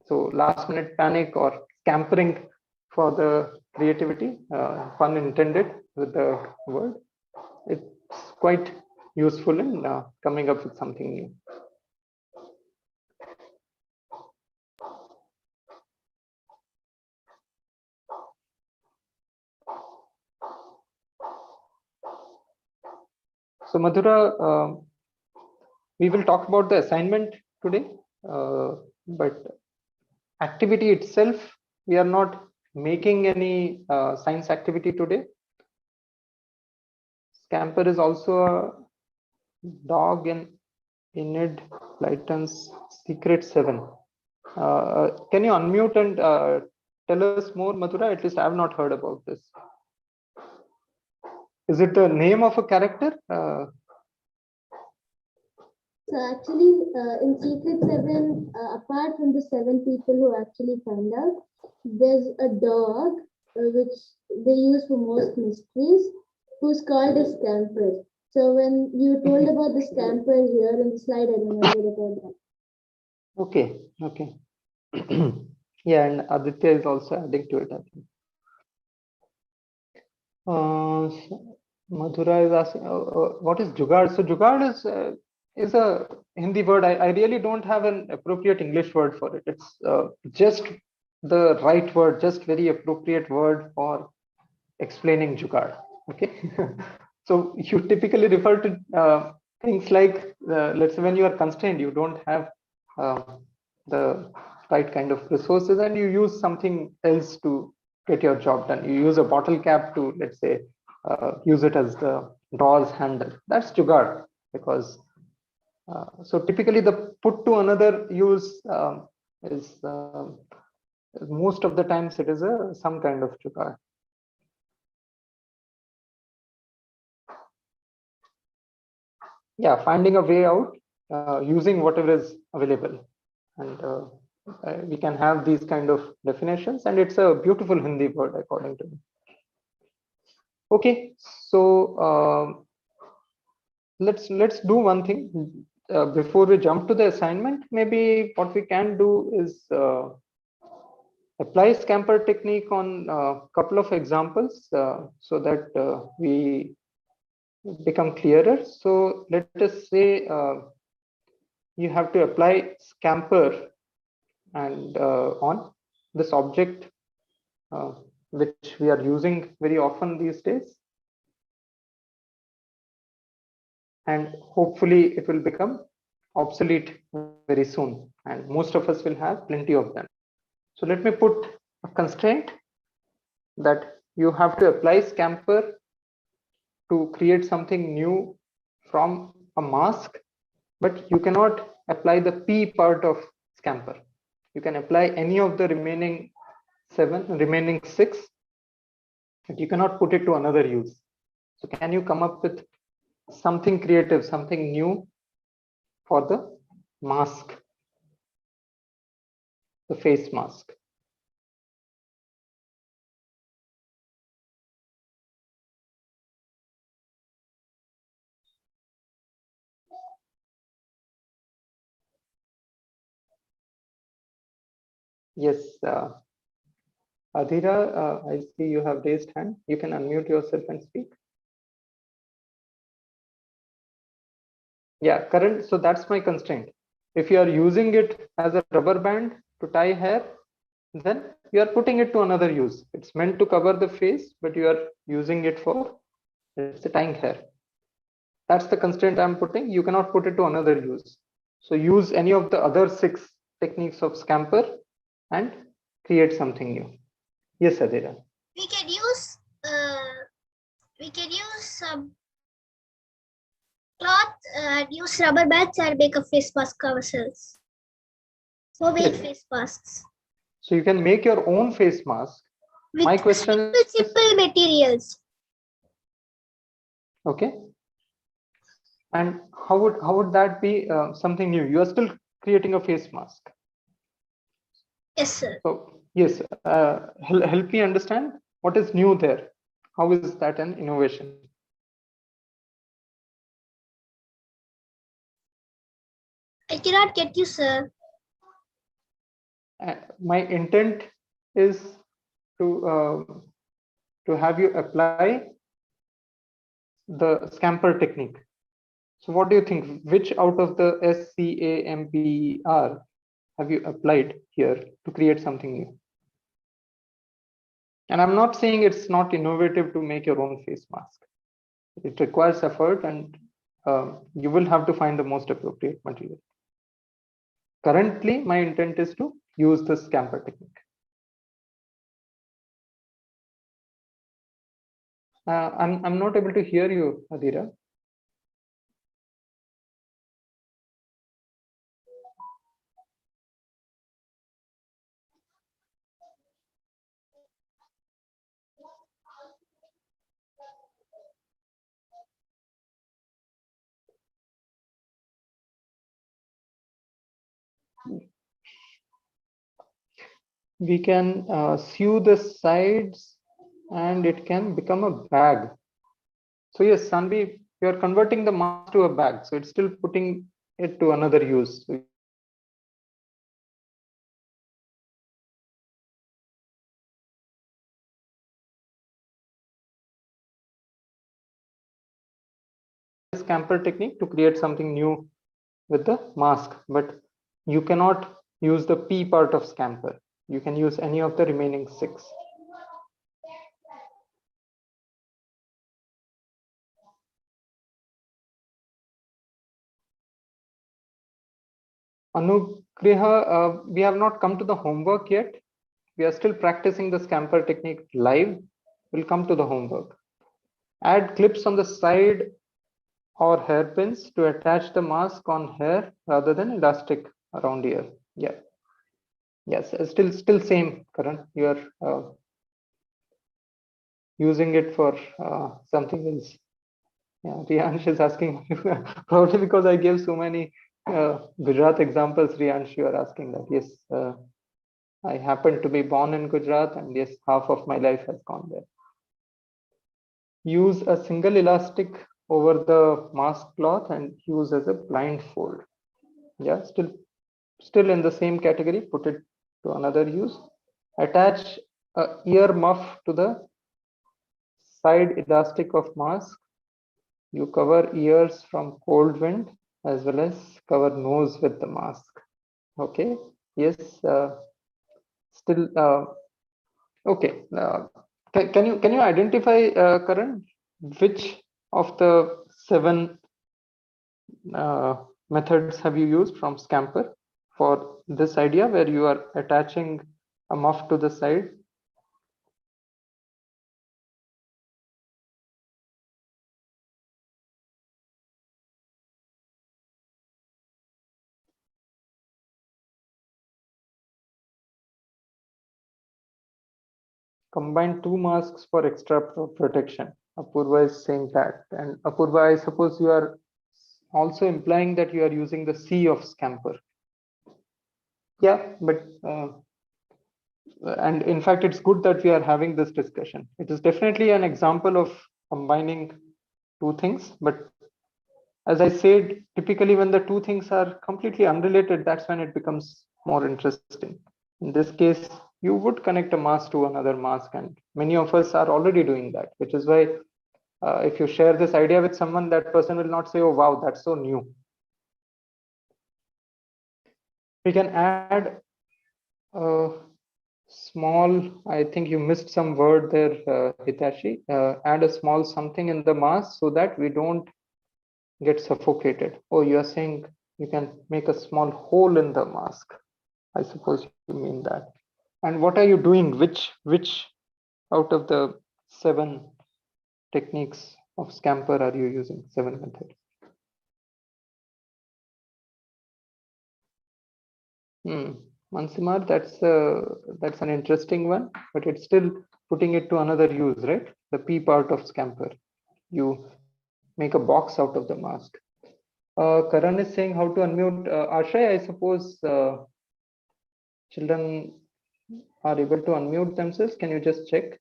so last minute panic or scampering for the creativity, pun intended with the word, it's quite useful in coming up with something new. So Madhura, we will talk about the assignment today, but activity itself, we are not making any science activity today. Scamper is also a dog in Enid Blyton's Secret 7. Can you unmute and tell us more, Madhura? At least I have not heard about this. Is it the name of a character? So actually, in Secret 7, apart from the 7 people who actually find out, there's a dog which they use for most mysteries, who's called a scamper. So when you told about the scamper here in the slide, I remembered about that. Okay. Yeah, and Aditya is also adding to it, I think. Madhura is asking, what is jugaad? So jugaad is a Hindi word. I really don't have an appropriate English word for it. It's just the right word, just very appropriate word for explaining jugaad. Okay. So you typically refer to things like, let's say when you are constrained, you don't have the right kind of resources, and you use something else to get your job done. You use a bottle cap to, let's say, use it as the door's handle. That's jugaad, because so typically the put to another use is most of the times it is some kind of jugaad. Yeah, finding a way out using whatever is available, and we can have these kind of definitions, and it's a beautiful Hindi word according to me. Okay, so let's do one thing before we jump to the assignment. Maybe what we can do is apply scamper technique on a couple of examples so that we become clearer. So let us say you have to apply scamper and on this object which we are using very often these days, and hopefully it will become obsolete very soon, and most of us will have plenty of them. So let me put a constraint that you have to apply scamper to create something new from a mask, but you cannot apply the P part of scamper. You can apply any of the remaining 6, but you cannot put it to another use. So can you come up with something creative, something new for the mask, the face mask? Yes, Adhira, I see you have raised hand. You can unmute yourself and speak. Yeah, current. So that's my constraint. If you are using it as a rubber band to tie hair, then you are putting it to another use. It's meant to cover the face, but you are using it for, let's say, tying hair. That's the constraint I'm putting. You cannot put it to another use. So use any of the other 6 techniques of scamper and create something new. Yes, Adhira. We can use some cloth and use rubber bands and make a face mask ourselves. Homemade Yes. face masks. So you can make your own face mask. With My question is simple materials. okay. And how would that be something new? You are still creating a face mask. Yes, sir. So yes, help me understand what is new there. How is that an innovation? I cannot get you, sir. My intent is to have you apply the scamper technique. So what do you think? Which out of the SCAMPER have you applied here to create something new? And I'm not saying it's not innovative to make your own face mask. It requires effort, and you will have to find the most appropriate material. Currently, my intent is to use the scamper technique. I'm not able to hear you, Adhira. We can sew the sides and it can become a bag. So yes, Sanvi, you are converting the mask to a bag. So it's still putting it to another use. So scamper technique to create something new with the mask, but you cannot use the P part of scamper. You can use any of the remaining 6. Anugriha, we have not come to the homework yet. We are still practicing the scamper technique live. We'll come to the homework. Add clips on the side or hairpins to attach the mask on hair rather than elastic around ear. Yeah. Yes, still same, Karan. You are using it for something else. Yeah, Riyansh is asking probably because I gave so many Gujarat examples. Riyansh, you are asking that. Yes, I happen to be born in Gujarat, and yes, half of my life has gone there. Use a single elastic over the mask cloth and use as a blindfold. Yeah, still in the same category. Put it to another use. Attach a ear muff to the side elastic of mask. You cover ears from cold wind as well as cover nose with the mask. Okay. Yes. Still. Okay. Can you identify, Karan, which of the 7 methods have you used from Scamper for this idea where you are attaching a muff to the side? Combine 2 masks for extra protection. Apurva is saying that. And Apurva, I suppose you are also implying that you are using the C of Scamper. Yeah, but and in fact, it's good that we are having this discussion. It is definitely an example of combining 2 things. But as I said, typically when the 2 things are completely unrelated, that's when it becomes more interesting. In this case, you would connect a mask to another mask, and many of us are already doing that, which is why if you share this idea with someone, that person will not say, oh wow, that's so new. We can add a small, I think you missed some word there, Hitachi, add a small something in the mask so that we don't get suffocated. Oh, you are saying you can make a small hole in the mask. I suppose you mean that. And what are you doing? Which out of the 7 techniques of scamper are you using? 7 methods. Mansimar, that's an interesting one, but it's still putting it to another use, right? The P part of scamper. You make a box out of the mask. Karan is saying how to unmute. Ashay, I suppose children are able to unmute themselves. Can you just check?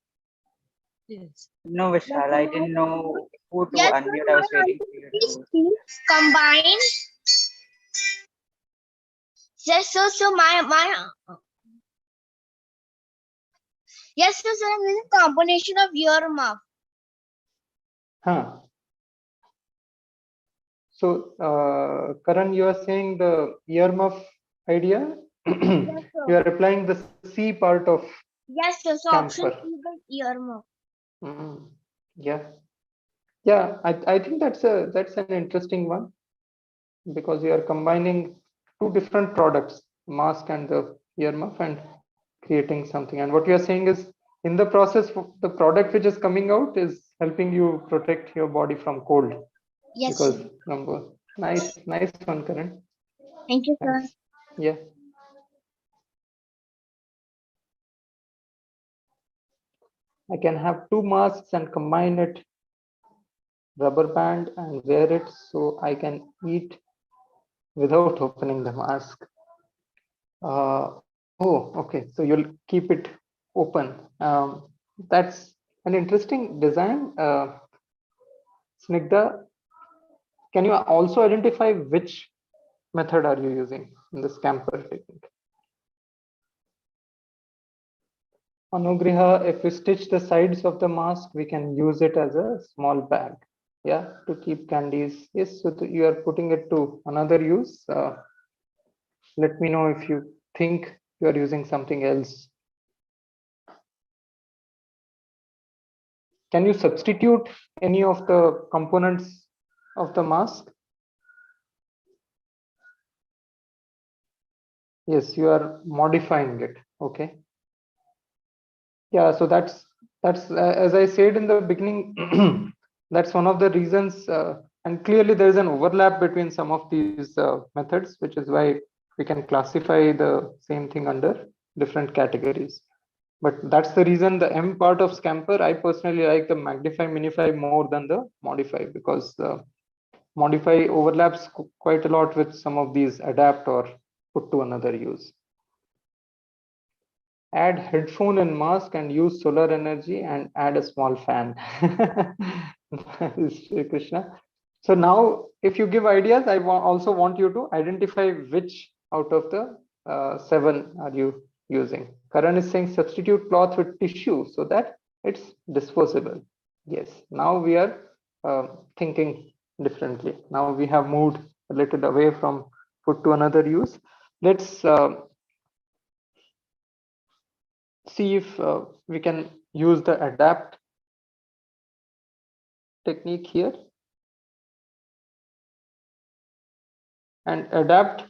Yes. No, Vishal, I didn't know who to Yes, unmute. I was waiting for you these to. things combine. Yes, so my yes, so I'm using combination of ear muff. Huh. So, Karan, you are saying the earmuff idea. Yes, You sir. are applying the C part of Yes, sir. So option scamper. is the ear muff. Yeah, yeah. I think that's an interesting one because you are combining 2 different products, mask and the earmuff, and creating something. And what you are saying is, in the process, the product which is coming out is helping you protect your body from cold. Yes, Because sir. nice one, Karan. Thank you, sir. Thanks. Yeah. I can have 2 masks and combine it, rubber band, and wear it so I can eat without opening the mask. Oh, okay. So you'll keep it open. That's an interesting design. Snigdha, can you also identify which method are you using in the scamper technique? Anugriha, if we stitch the sides of the mask, we can use it as a small bag. Yeah, to keep candies. Yes, so you are putting it to another use. Let me know if you think you are using something else. Can you substitute any of the components of the mask? Yes, you are modifying it. Okay. Yeah, so that's as I said in the beginning, that's one of the reasons, and clearly there is an overlap between some of these methods, which is why we can classify the same thing under different categories. But that's the reason the M part of scamper, I personally like the magnify minify more than the modify, because modify overlaps quite a lot with some of these adapt or put to another use. Add headphone and mask and use solar energy and add a small fan. Shri Krishna. So now if you give ideas, I also want you to identify which out of the 7 are you using. Karan is saying substitute cloth with tissue so that it's disposable. Yes, now we are thinking differently. Now we have moved a little away from put to another use. Let's see if we can use the adapt technique here and adapt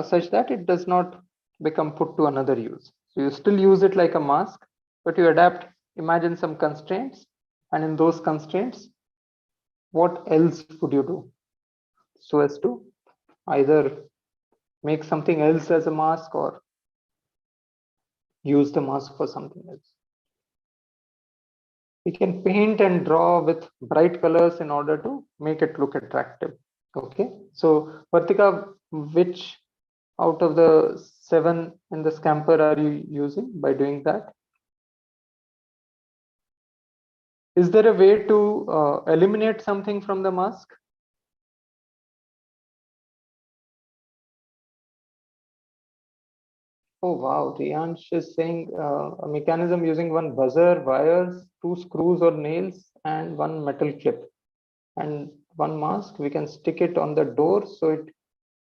such that it does not become put to another use. So you still use it like a mask, but you adapt, imagine some constraints, and in those constraints, what else could you do so as to either make something else as a mask or use the mask for something else. We can paint and draw with bright colors in order to make it look attractive. Okay, so Vartika, which out of the 7 in the scamper are you using by doing that? Is there a way to eliminate something from the mask? Oh wow, Riyansh is saying a mechanism using one buzzer, wires, two screws or nails, and one metal clip, and one mask. We can stick it on the door so it,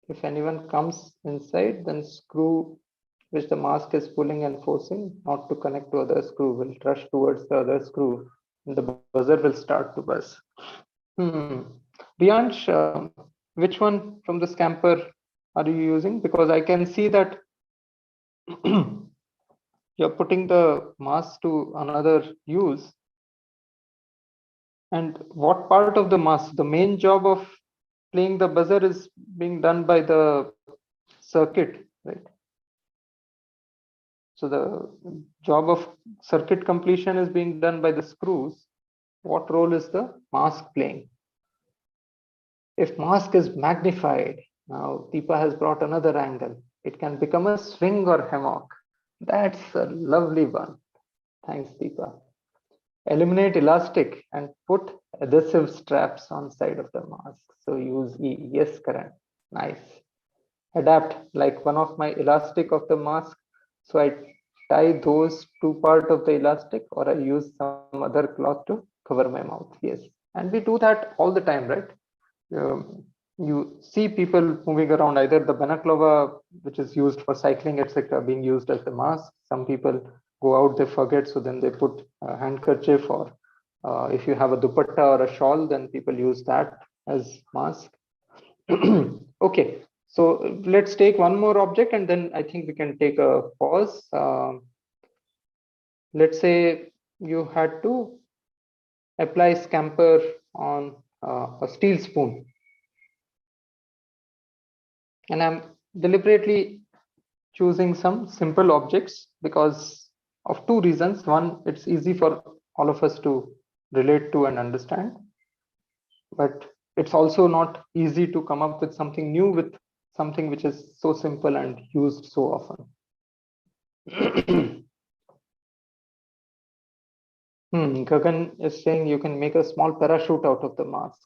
if anyone comes inside, then screw which the mask is pulling and forcing not to connect to other screw will rush towards the other screw, and the buzzer will start to buzz. Riyansh, which one from the scamper are you using? Because I can see that you're putting the mask to another use. And what part of the mask? The main job of playing the buzzer is being done by the circuit, right? So the job of circuit completion is being done by the screws. What role is the mask playing? If mask is magnified, now Deepa has brought another angle. It can become a swing or hammock. That's a lovely one. Thanks, Deepa. Eliminate elastic and put adhesive straps on side of the mask. So use E. Yes, Karan. Nice. Adapt, like one of my elastic of the mask. So I tie those two part of the elastic, or I use some other cloth to cover my mouth. Yes. And we do that all the time, right? You see people moving around, either the balaclava, which is used for cycling, etc., being used as the mask. Some people go out, they forget, so then they put a handkerchief, or if you have a dupatta or a shawl, then people use that as mask. Okay, so let's take one more object, and then I think we can take a pause. Let's say you had to apply scamper on a steel spoon, and I'm deliberately choosing some simple objects because of two reasons. One, it's easy for all of us to relate to and understand, but it's also not easy to come up with something new with something which is so simple and used so often. Gagan is saying you can make a small parachute out of the mask.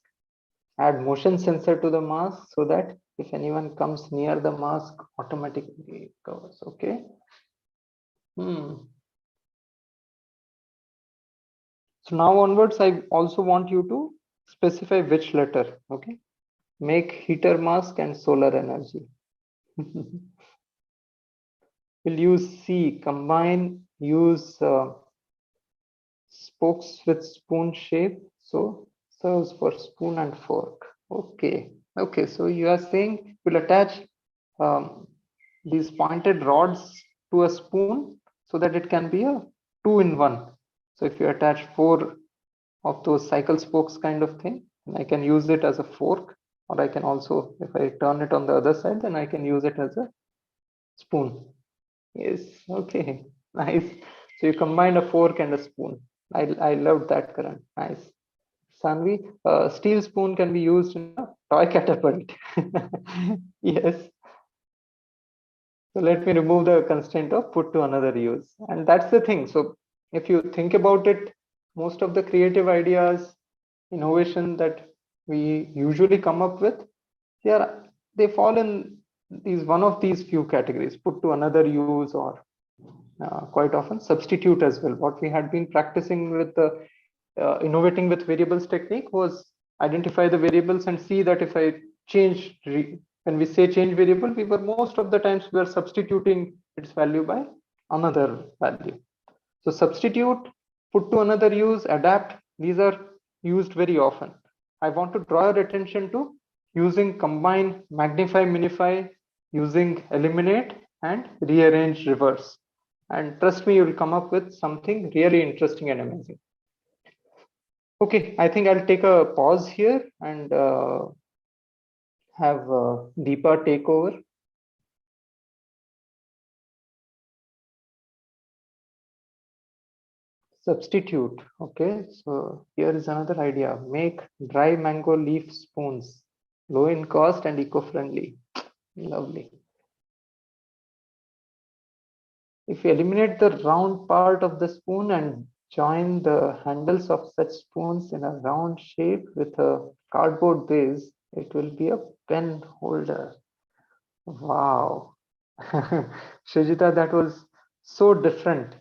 Add motion sensor to the mask so that if anyone comes near the mask, automatically covers. Okay. So now onwards, I also want you to specify which letter. Okay. Make heater mask and solar energy. We'll use C. Combine. Use spokes with spoon shape. So serves for spoon and fork. Okay. Okay. So you are saying we'll attach these pointed rods to a spoon so that it can be a 2-in-1. So if you attach 4 of those cycle spokes kind of thing, and I can use it as a fork, or I can also, if I turn it on the other side, then I can use it as a spoon. Yes. Okay. Nice. So you combine a fork and a spoon. I loved that, Karan. Nice. Sanvi, steel spoon can be used in a toy catapult. Yes. So let me remove the constraint of put to another use. And that's the thing. So if you think about it, most of the creative ideas, innovation that we usually come up with, they fall in these one of these few categories: put to another use, or quite often substitute as well. What we had been practicing with the innovating with variables technique was identify the variables and see that if I change, when we say change variable, we were most of the times we were substituting its value by another value. So substitute, put to another use, adapt, these are used very often. I want to draw your attention to using combine, magnify, minify, using eliminate, and rearrange, reverse. And trust me, you will come up with something really interesting and amazing. Okay, I think I'll take a pause here and have Deepa take over. Substitute. Okay, so here is another idea. Make dry mango leaf spoons, low in cost and eco-friendly. Lovely. If you eliminate the round part of the spoon and join the handles of such spoons in a round shape with a cardboard base, it will be a pen holder. Wow. Srijita, that was so different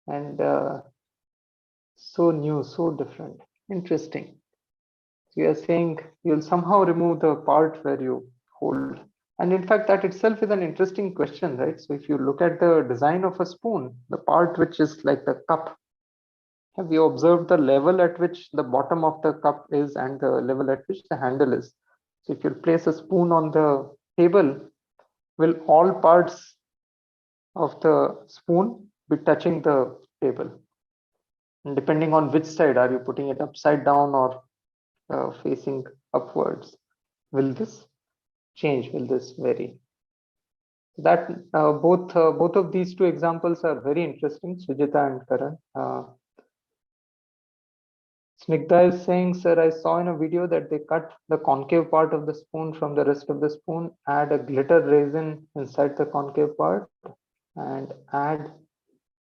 and so new, so different. Interesting. So you are saying you'll somehow remove the part where you hold. And in fact, that itself is an interesting question, right? So if you look at the design of a spoon, the part which is like the cup, have you observed the level at which the bottom of the cup is and the level at which the handle is? So if you place a spoon on the table, will all parts of the spoon be touching the table? And depending on which side, are you putting it upside down or facing upwards? Will this change? Will this vary? That both of these two examples are very interesting, Sujita and Karan. Snigdha is saying, sir, I saw in a video that they cut the concave part of the spoon from the rest of the spoon, add a glitter resin inside the concave part, and add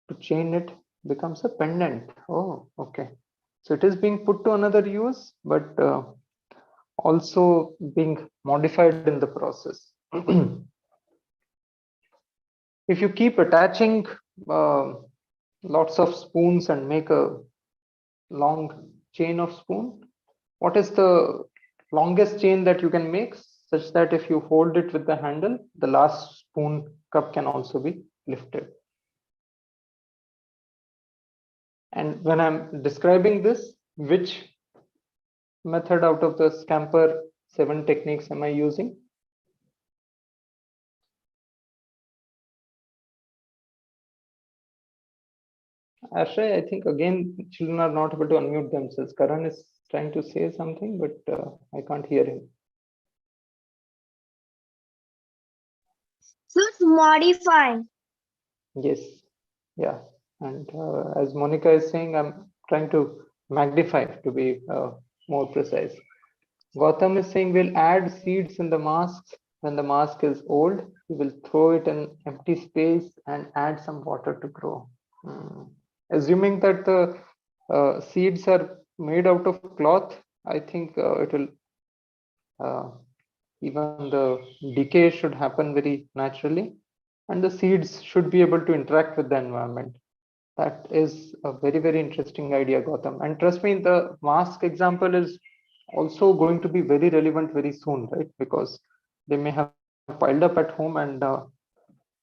to chain it, becomes a pendant. Oh, okay. So it is being put to another use, but also being modified in the process. If you keep attaching lots of spoons and make a long chain of spoon, what is the longest chain that you can make such that if you hold it with the handle, the last spoon cup can also be lifted? And when I'm describing this, which method out of the Scamper 7 techniques am I using? Ashay, I think again children are not able to unmute themselves. Karan is trying to say something, but I can't hear him. So it's modifying. Yes, yeah. And as Monica is saying, I'm trying to magnify to be more precise. Gautam is saying we'll add seeds in the masks. When the mask is old, we will throw it in empty space and add some water to grow. Assuming that the seeds are made out of cloth, I think it will even the decay should happen very naturally, and the seeds should be able to interact with the environment. That is a very, very interesting idea, Gautam. And trust me, the mask example is also going to be very relevant very soon, right? Because they may have piled up at home, and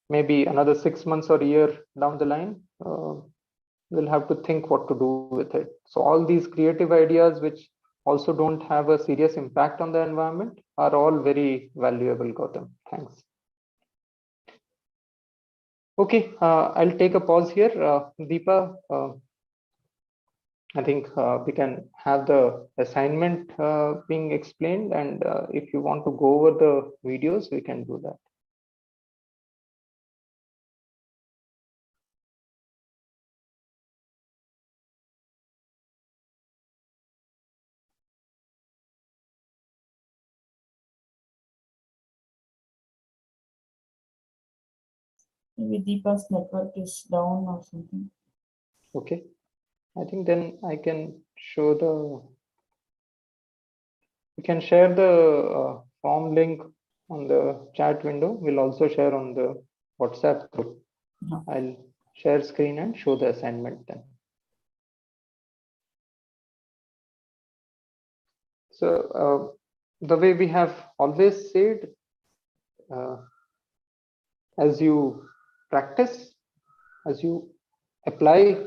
maybe another 6 months or a year down the line, we'll have to think what to do with it. So all these creative ideas, which also don't have a serious impact on the environment, are all very valuable, Gautam. Thanks. Okay, I'll take a pause here. Deepa, I think we can have the assignment being explained, and if you want to go over the videos, we can do that. Maybe Deepa's network is down or something. Okay, I think then I can show the, we can share the form link on the chat window. We'll also share on the WhatsApp group. I'll share screen and show the assignment then. So the way we have always said, as you practice, as you apply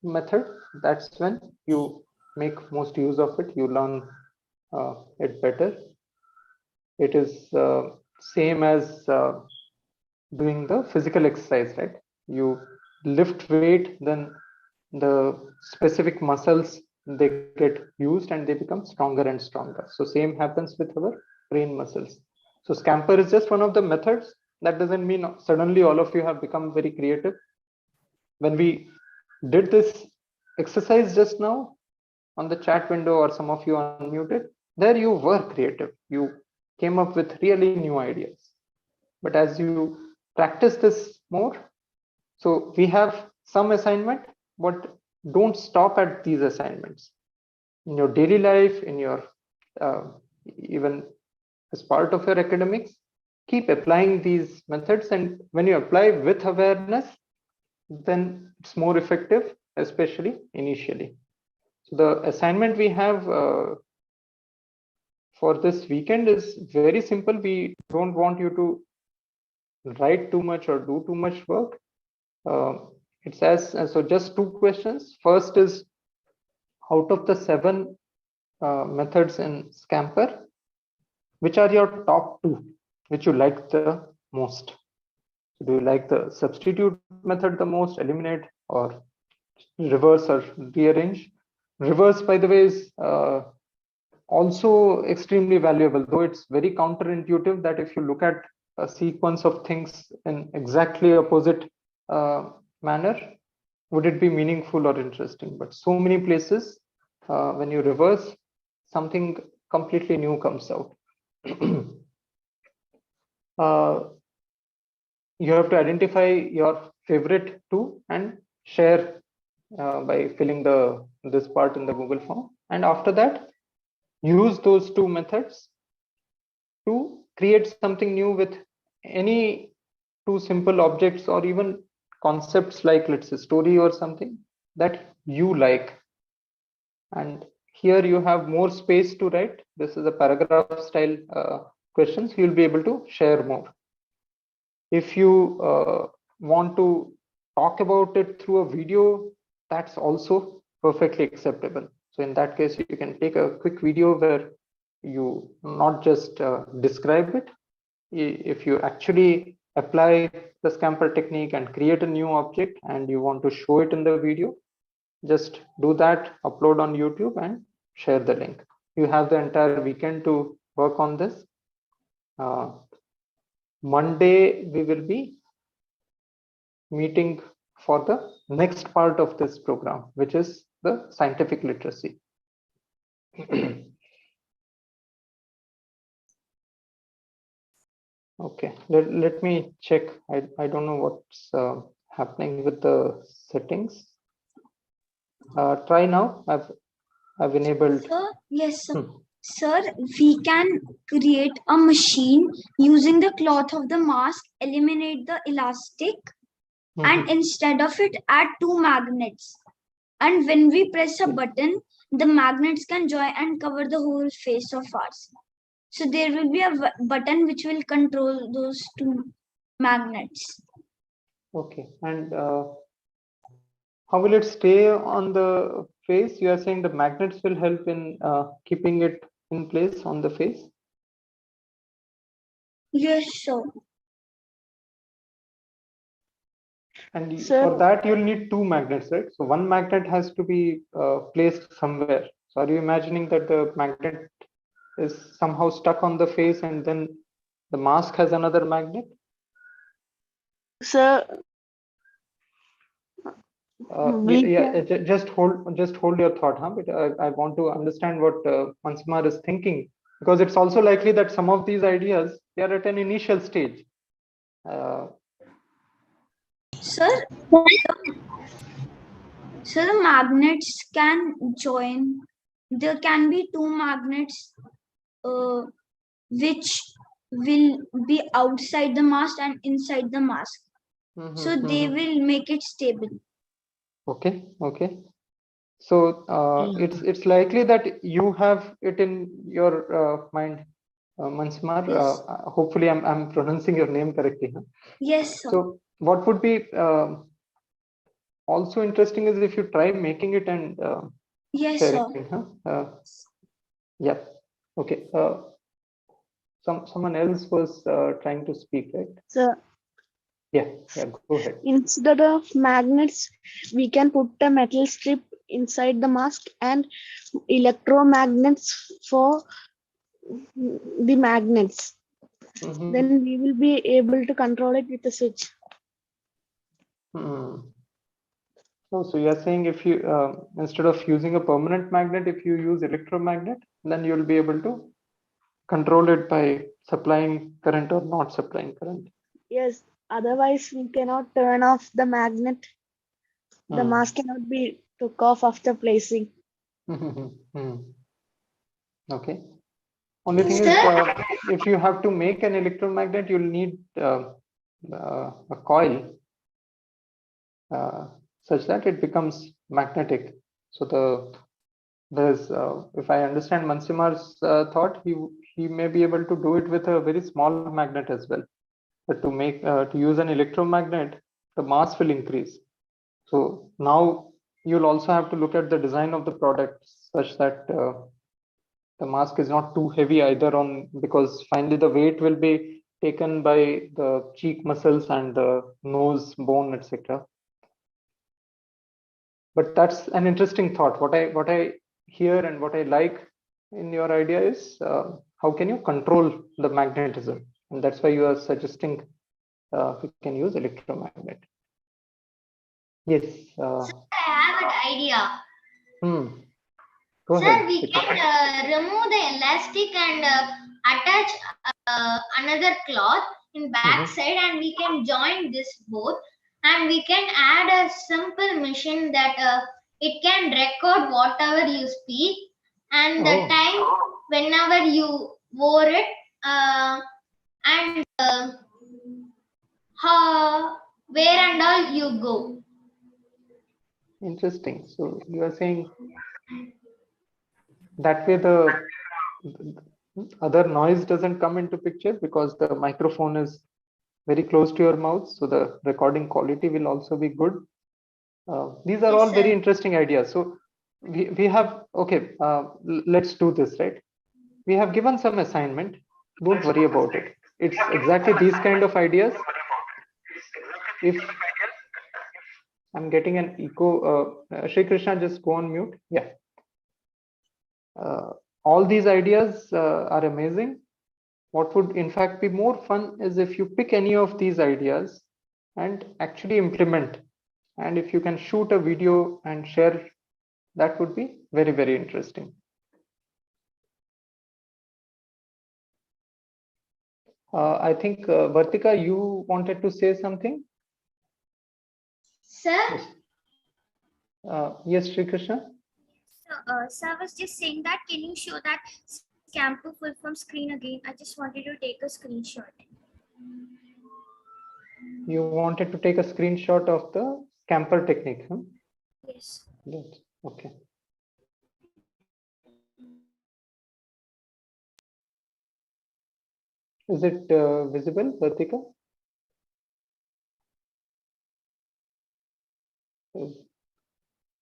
method, that's when you make most use of it. You learn it better. It is same as doing the physical exercise, right? You lift weight, then the specific muscles, they get used and they become stronger and stronger. So same happens with our brain muscles. So Scamper is just one of the methods. That doesn't mean suddenly all of you have become very creative. When we did this exercise just now on the chat window, or some of you unmuted, there you were creative. You came up with really new ideas. But as you practice this more, so we have some assignment, but don't stop at these assignments. In your daily life, in your even as part of your academics, keep applying these methods, and when you apply with awareness, then it's more effective, especially initially. So the assignment we have for this weekend is very simple. We don't want you to write too much or do too much work. It's so just 2 questions. First is, out of the 7 methods in Scamper, which are your top 2 which you like the most? Do you like the substitute method the most, eliminate, or reverse or rearrange? Reverse, by the way, is also extremely valuable, though it's very counterintuitive that if you look at a sequence of things in exactly opposite manner, would it be meaningful or interesting? But so many places, when you reverse, something completely new comes out. You have to identify your favorite 2 and share by filling this part in the Google form. And after that, use those 2 methods to create something new with any 2 simple objects, or even concepts like, let's say, story or something that you like. And here you have more space to write. This is a paragraph style questions. You'll be able to share more. If you want to talk about it through a video, that's also perfectly acceptable. So in that case, you can take a quick video where you not just describe it. If you actually apply the Scamper technique and create a new object and you want to show it in the video, just do that, upload on YouTube and share the link. You have the entire weekend to work on this. Monday, we will be meeting for the next part of this program, which is the scientific literacy. Okay, let me check. I don't know what's happening with the settings. Try now. I've enabled. Sir, yes, sir. Sir, we can create a machine using the cloth of the mask, eliminate the elastic, and instead of it, add 2 magnets. And when we press a button, the magnets can join and cover the whole face of ours. So there will be a button which will control those 2 magnets. Okay, and how will it stay on the face? You are saying the magnets will help in keeping it in place on the face? Yes, sir. And for that, you'll need 2 magnets, right? So one magnet has to be placed somewhere. So are you imagining that the magnet is somehow stuck on the face and then the mask has another magnet? Sir, Just hold your thought, huh? But I want to understand what Mansimar is thinking, because it's also likely that some of these ideas, they are at an initial stage. Sir, so the magnets can join. There can be 2 magnets which will be outside the mask and inside the mask. So they will make it stable. Okay. So it's likely that you have it in your mind, Mansimar. Yes. Hopefully, I'm pronouncing your name correctly. Huh? Yes, sir. So what would be also interesting is if you try making it and yes, sharing. sir. Huh? Yeah. Okay. Someone else was trying to speak, right? Sir, Yeah. Go ahead. instead of magnets, we can put a metal strip inside the mask and electromagnets for the magnets. Then we will be able to control it with a switch. So you're saying if you instead of using a permanent magnet, if you use electromagnet, then you'll be able to control it by supplying current or not supplying current. Yes, otherwise we cannot turn off the magnet. The mask cannot be took off after placing. Okay. Only thing is, Sir? if you have to make an electromagnet, you'll need a coil such that it becomes magnetic. So there's if I understand Mansimar's thought, he may be able to do it with a very small magnet as well. But to use an electromagnet, the mass will increase. So now you'll also have to look at the design of the product such that the mask is not too heavy either, because finally the weight will be taken by the cheek muscles and the nose bone, etc. But that's an interesting thought. What I hear and what I like in your idea is how can you control the magnetism, and that's why you are suggesting we can use electromagnet. Yes. Sir, I have an idea. Go Sir, ahead. we can remove the elastic and attach another cloth in back side, and we can join this both, and we can add a simple machine that it can record whatever you speak and the time whenever you wore it and how, where and all you go. Interesting. So you are saying that way the other noise doesn't come into picture because the microphone is very close to your mouth, so the recording quality will also be good. These are all very interesting ideas. So we have, okay, let's do this, right? We have given some assignment. Don't worry about it. It's exactly these kind of ideas. If I'm getting an echo, Shri Krishna, just go on mute. Yeah. All these ideas are amazing. What would in fact be more fun is if you pick any of these ideas and actually implement. And if you can shoot a video and share, that would be very, very interesting. I think, Vartika, you wanted to say something? Sir? Yes, Sri Krishna? Sir, I was just saying that, can you show that Scamper full from screen again? I just wanted to take a screenshot. You wanted to take a screenshot of the Scamper technique, huh? Yes. Yes. Okay. Is it visible, Vartika?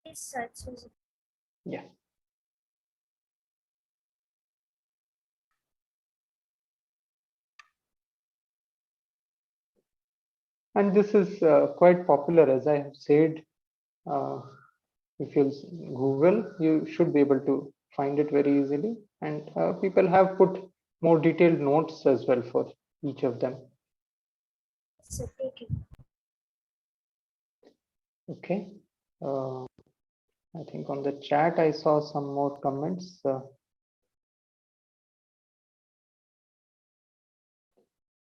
Yes, sir, it's visible. Yeah. And this is quite popular, as I have said. If you Google, you should be able to find it very easily. And people have put more detailed notes as well for each of them. So take it. Okay. I think on the chat, I saw some more comments.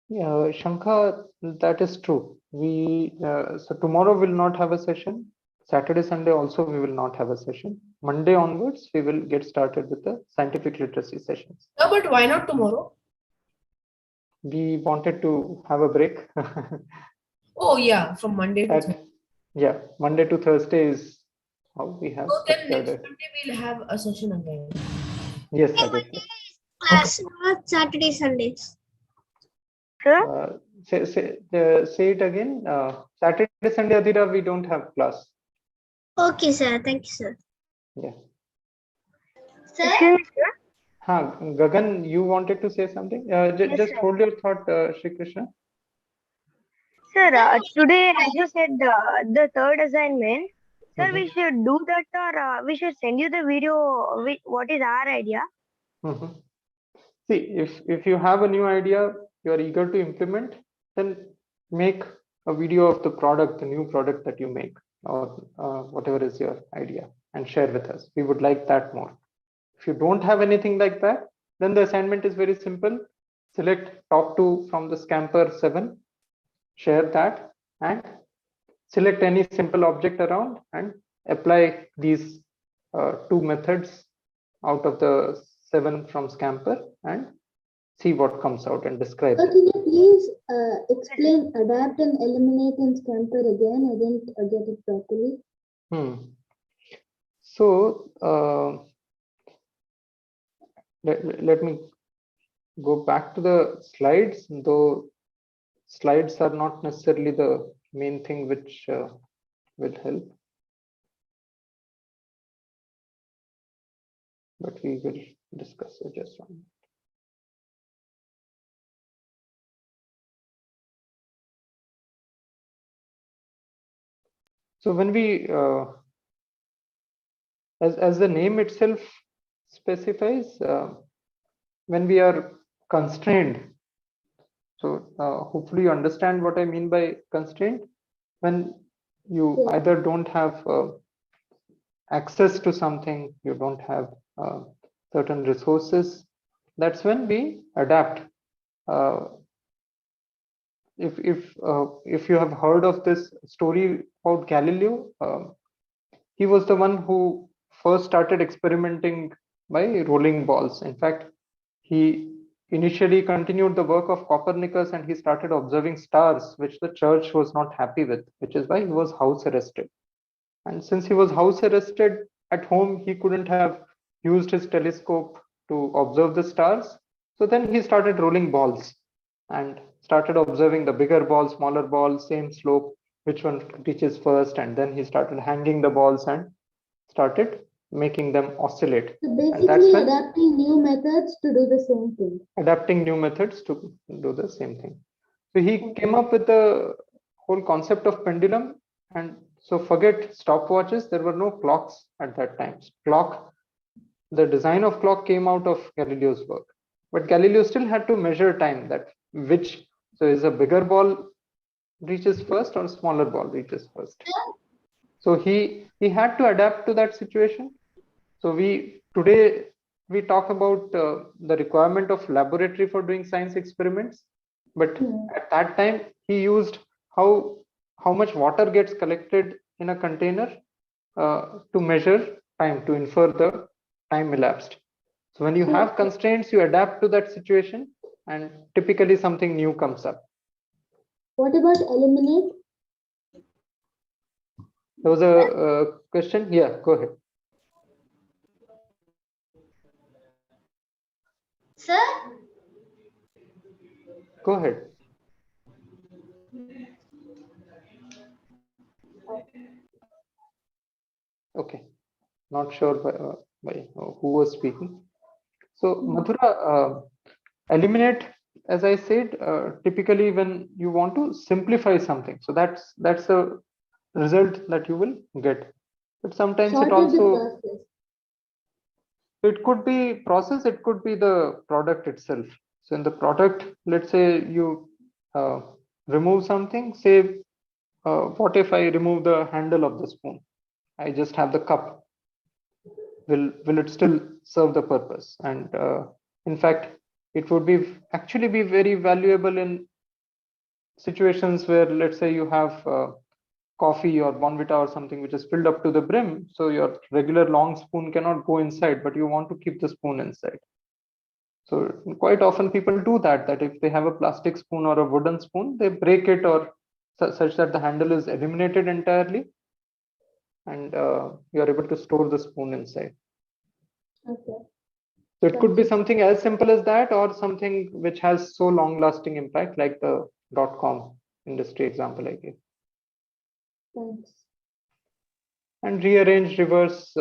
Yeah, Shankha, that is true. So tomorrow we'll not have a session. Saturday, Sunday also we will not have a session. Monday onwards, we will get started with the scientific literacy sessions. No, but why not tomorrow? We wanted to have a break. Oh yeah, from Monday to Thursday. Yeah, Monday to Thursday is how we have structured it. Monday we'll have a session again. Yes, Aditya. Class, not Saturday, Sundays. Say it again. Saturday, Sunday, Adira, we don't have class. Okay, sir. Thank you, sir. Yeah. Sir? Gagan, you wanted to say something? Just hold your thought, Shri Krishna. Sir, today, as you said, the third assignment, sir, we should do that, or we should send you the video with what is our idea. See, if you have a new idea, you are eager to implement, then make a video of the product, the new product that you make, or whatever is your idea, and share with us. We would like that more. If you don't have anything like that, then the assignment is very simple. Select top 2 from the Scamper 7, share that, and select any simple object around and apply these 2 methods out of the 7 from Scamper and see what comes out and describe Can it. you please explain adapt and eliminate and scamper again? I didn't get it properly. So let me go back to the slides, though slides are not necessarily the main thing which will help, but we will discuss it just one. So when we as the name itself specifies, when we are constrained, so hopefully you understand what I mean by constraint. When you either don't have access to something, you don't have certain resources, that's when we adapt. If you have heard of this story about Galileo, he was the one who first started experimenting by rolling balls. In fact, he initially continued the work of Copernicus and he started observing stars, which the church was not happy with, which is why he was house arrested. And since he was house arrested at home, he couldn't have used his telescope to observe the stars. So then he started rolling balls and started observing the bigger ball, smaller ball, same slope, which one reaches first. And then he started hanging the balls and started making them oscillate. So And that's basically when adapting new methods to do the same thing. adapting new methods to do the same thing. So he came up with the whole concept of pendulum. And so forget stopwatches, there were no clocks at that time. The design of clock came out of Galileo's work. But Galileo still had to measure time, that so is a bigger ball reaches first or a smaller ball reaches first. So he had to adapt to that situation. So today we talk about the requirement of laboratory for doing science experiments, but at that time he used how much water gets collected in a container to measure time, to infer the time elapsed. So when you have constraints, you adapt to that situation and typically something new comes up. What about eliminate? There was a question. Yeah, go ahead. Sir? Go ahead. Okay, not sure by who was speaking. So Madhura, eliminate, as I said, typically when you want to simplify something. So that's the result that you will get. But sometimes it also, it could be process, it could be the product itself. So in the product, let's say you remove something, say, what if I remove the handle of the spoon? I just have the cup. Will it still serve the purpose? And in fact, it would actually be very valuable in situations where, let's say, you have coffee or Bonvita or something which is filled up to the brim. So your regular long spoon cannot go inside, but you want to keep the spoon inside. So quite often people do that if they have a plastic spoon or a wooden spoon, they break it or such that the handle is eliminated entirely, and you are able to store the spoon inside. Okay. So it could be something as simple as that, or something which has so long lasting impact, like the .com industry example I gave. Thanks. And rearrange, reverse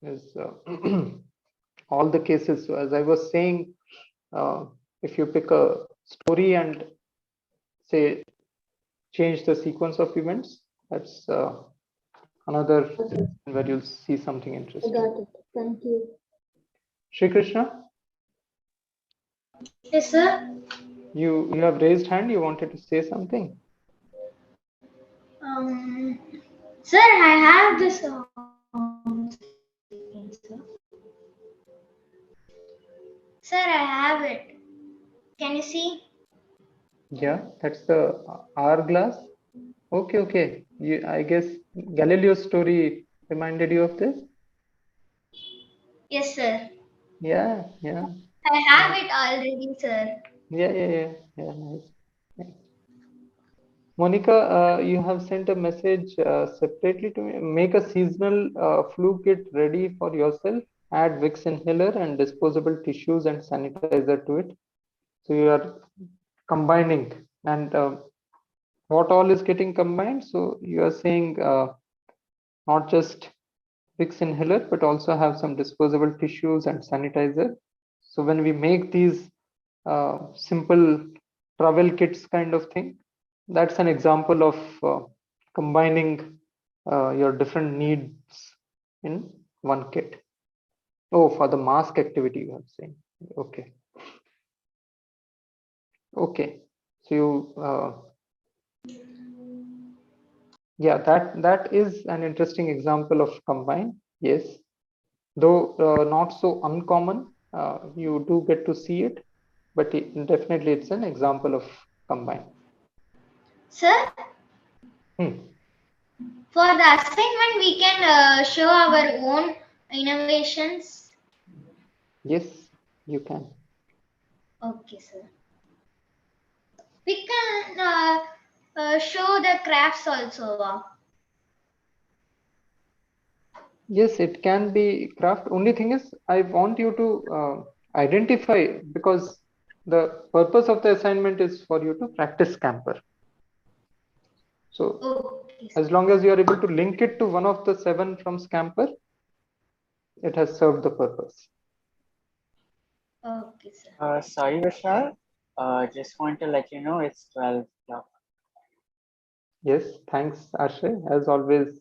is all the cases. So as I was saying, if you pick a story and say change the sequence of events, that's another where you'll see something interesting. I got it. Thank you. Shri Krishna? Yes, sir. You have raised hand, you wanted to say something? Sir, I have this. Sir, I have it. Can you see? Yeah, that's the hourglass. Okay. I guess Galileo's story reminded you of this? Yes, sir. Yeah, yeah. I have it already, sir. Yeah. Nice. Nice. Monica, you have sent a message separately to me. Make a seasonal flu kit ready for yourself. Add Vicks inhaler and disposable tissues and sanitizer to it. So you are combining, and what all is getting combined? So you are saying not just Vicks inhaler, but also have some disposable tissues and sanitizer. So when we make these simple travel kits kind of thing, that's an example of combining your different needs in one kit. Oh, for the mask activity you have seen. Okay. So you yeah, that is an interesting example of combine. Yes, though not so uncommon. You do get to see it, but definitely it's an example of combine. Sir, Hmm. for the assignment, we can show our own innovations. Yes, you can. Okay, sir. We can show the crafts also. Yes, it can be craft. Only thing is, I want you to identify, because the purpose of the assignment is for you to practice camper. So Okay, as long as you are able to link it to one of the 7 from Scamper, it has served the purpose. okay, sir. Sorry, Vishal. Just want to let you know it's 12 o'clock. Yes, thanks, Ashay. As always,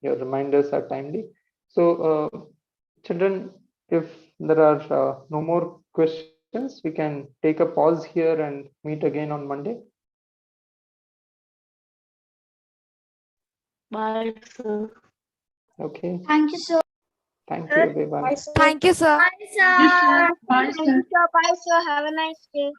your reminders are timely. So, children, if there are no more questions, we can take a pause here and meet again on Monday. Bye, sir. Okay. Thank you, sir. Thank you, everyone. Bye, sir. Thank you, sir. Bye, sir. Thank you, sir. Bye, sir. Have a nice day.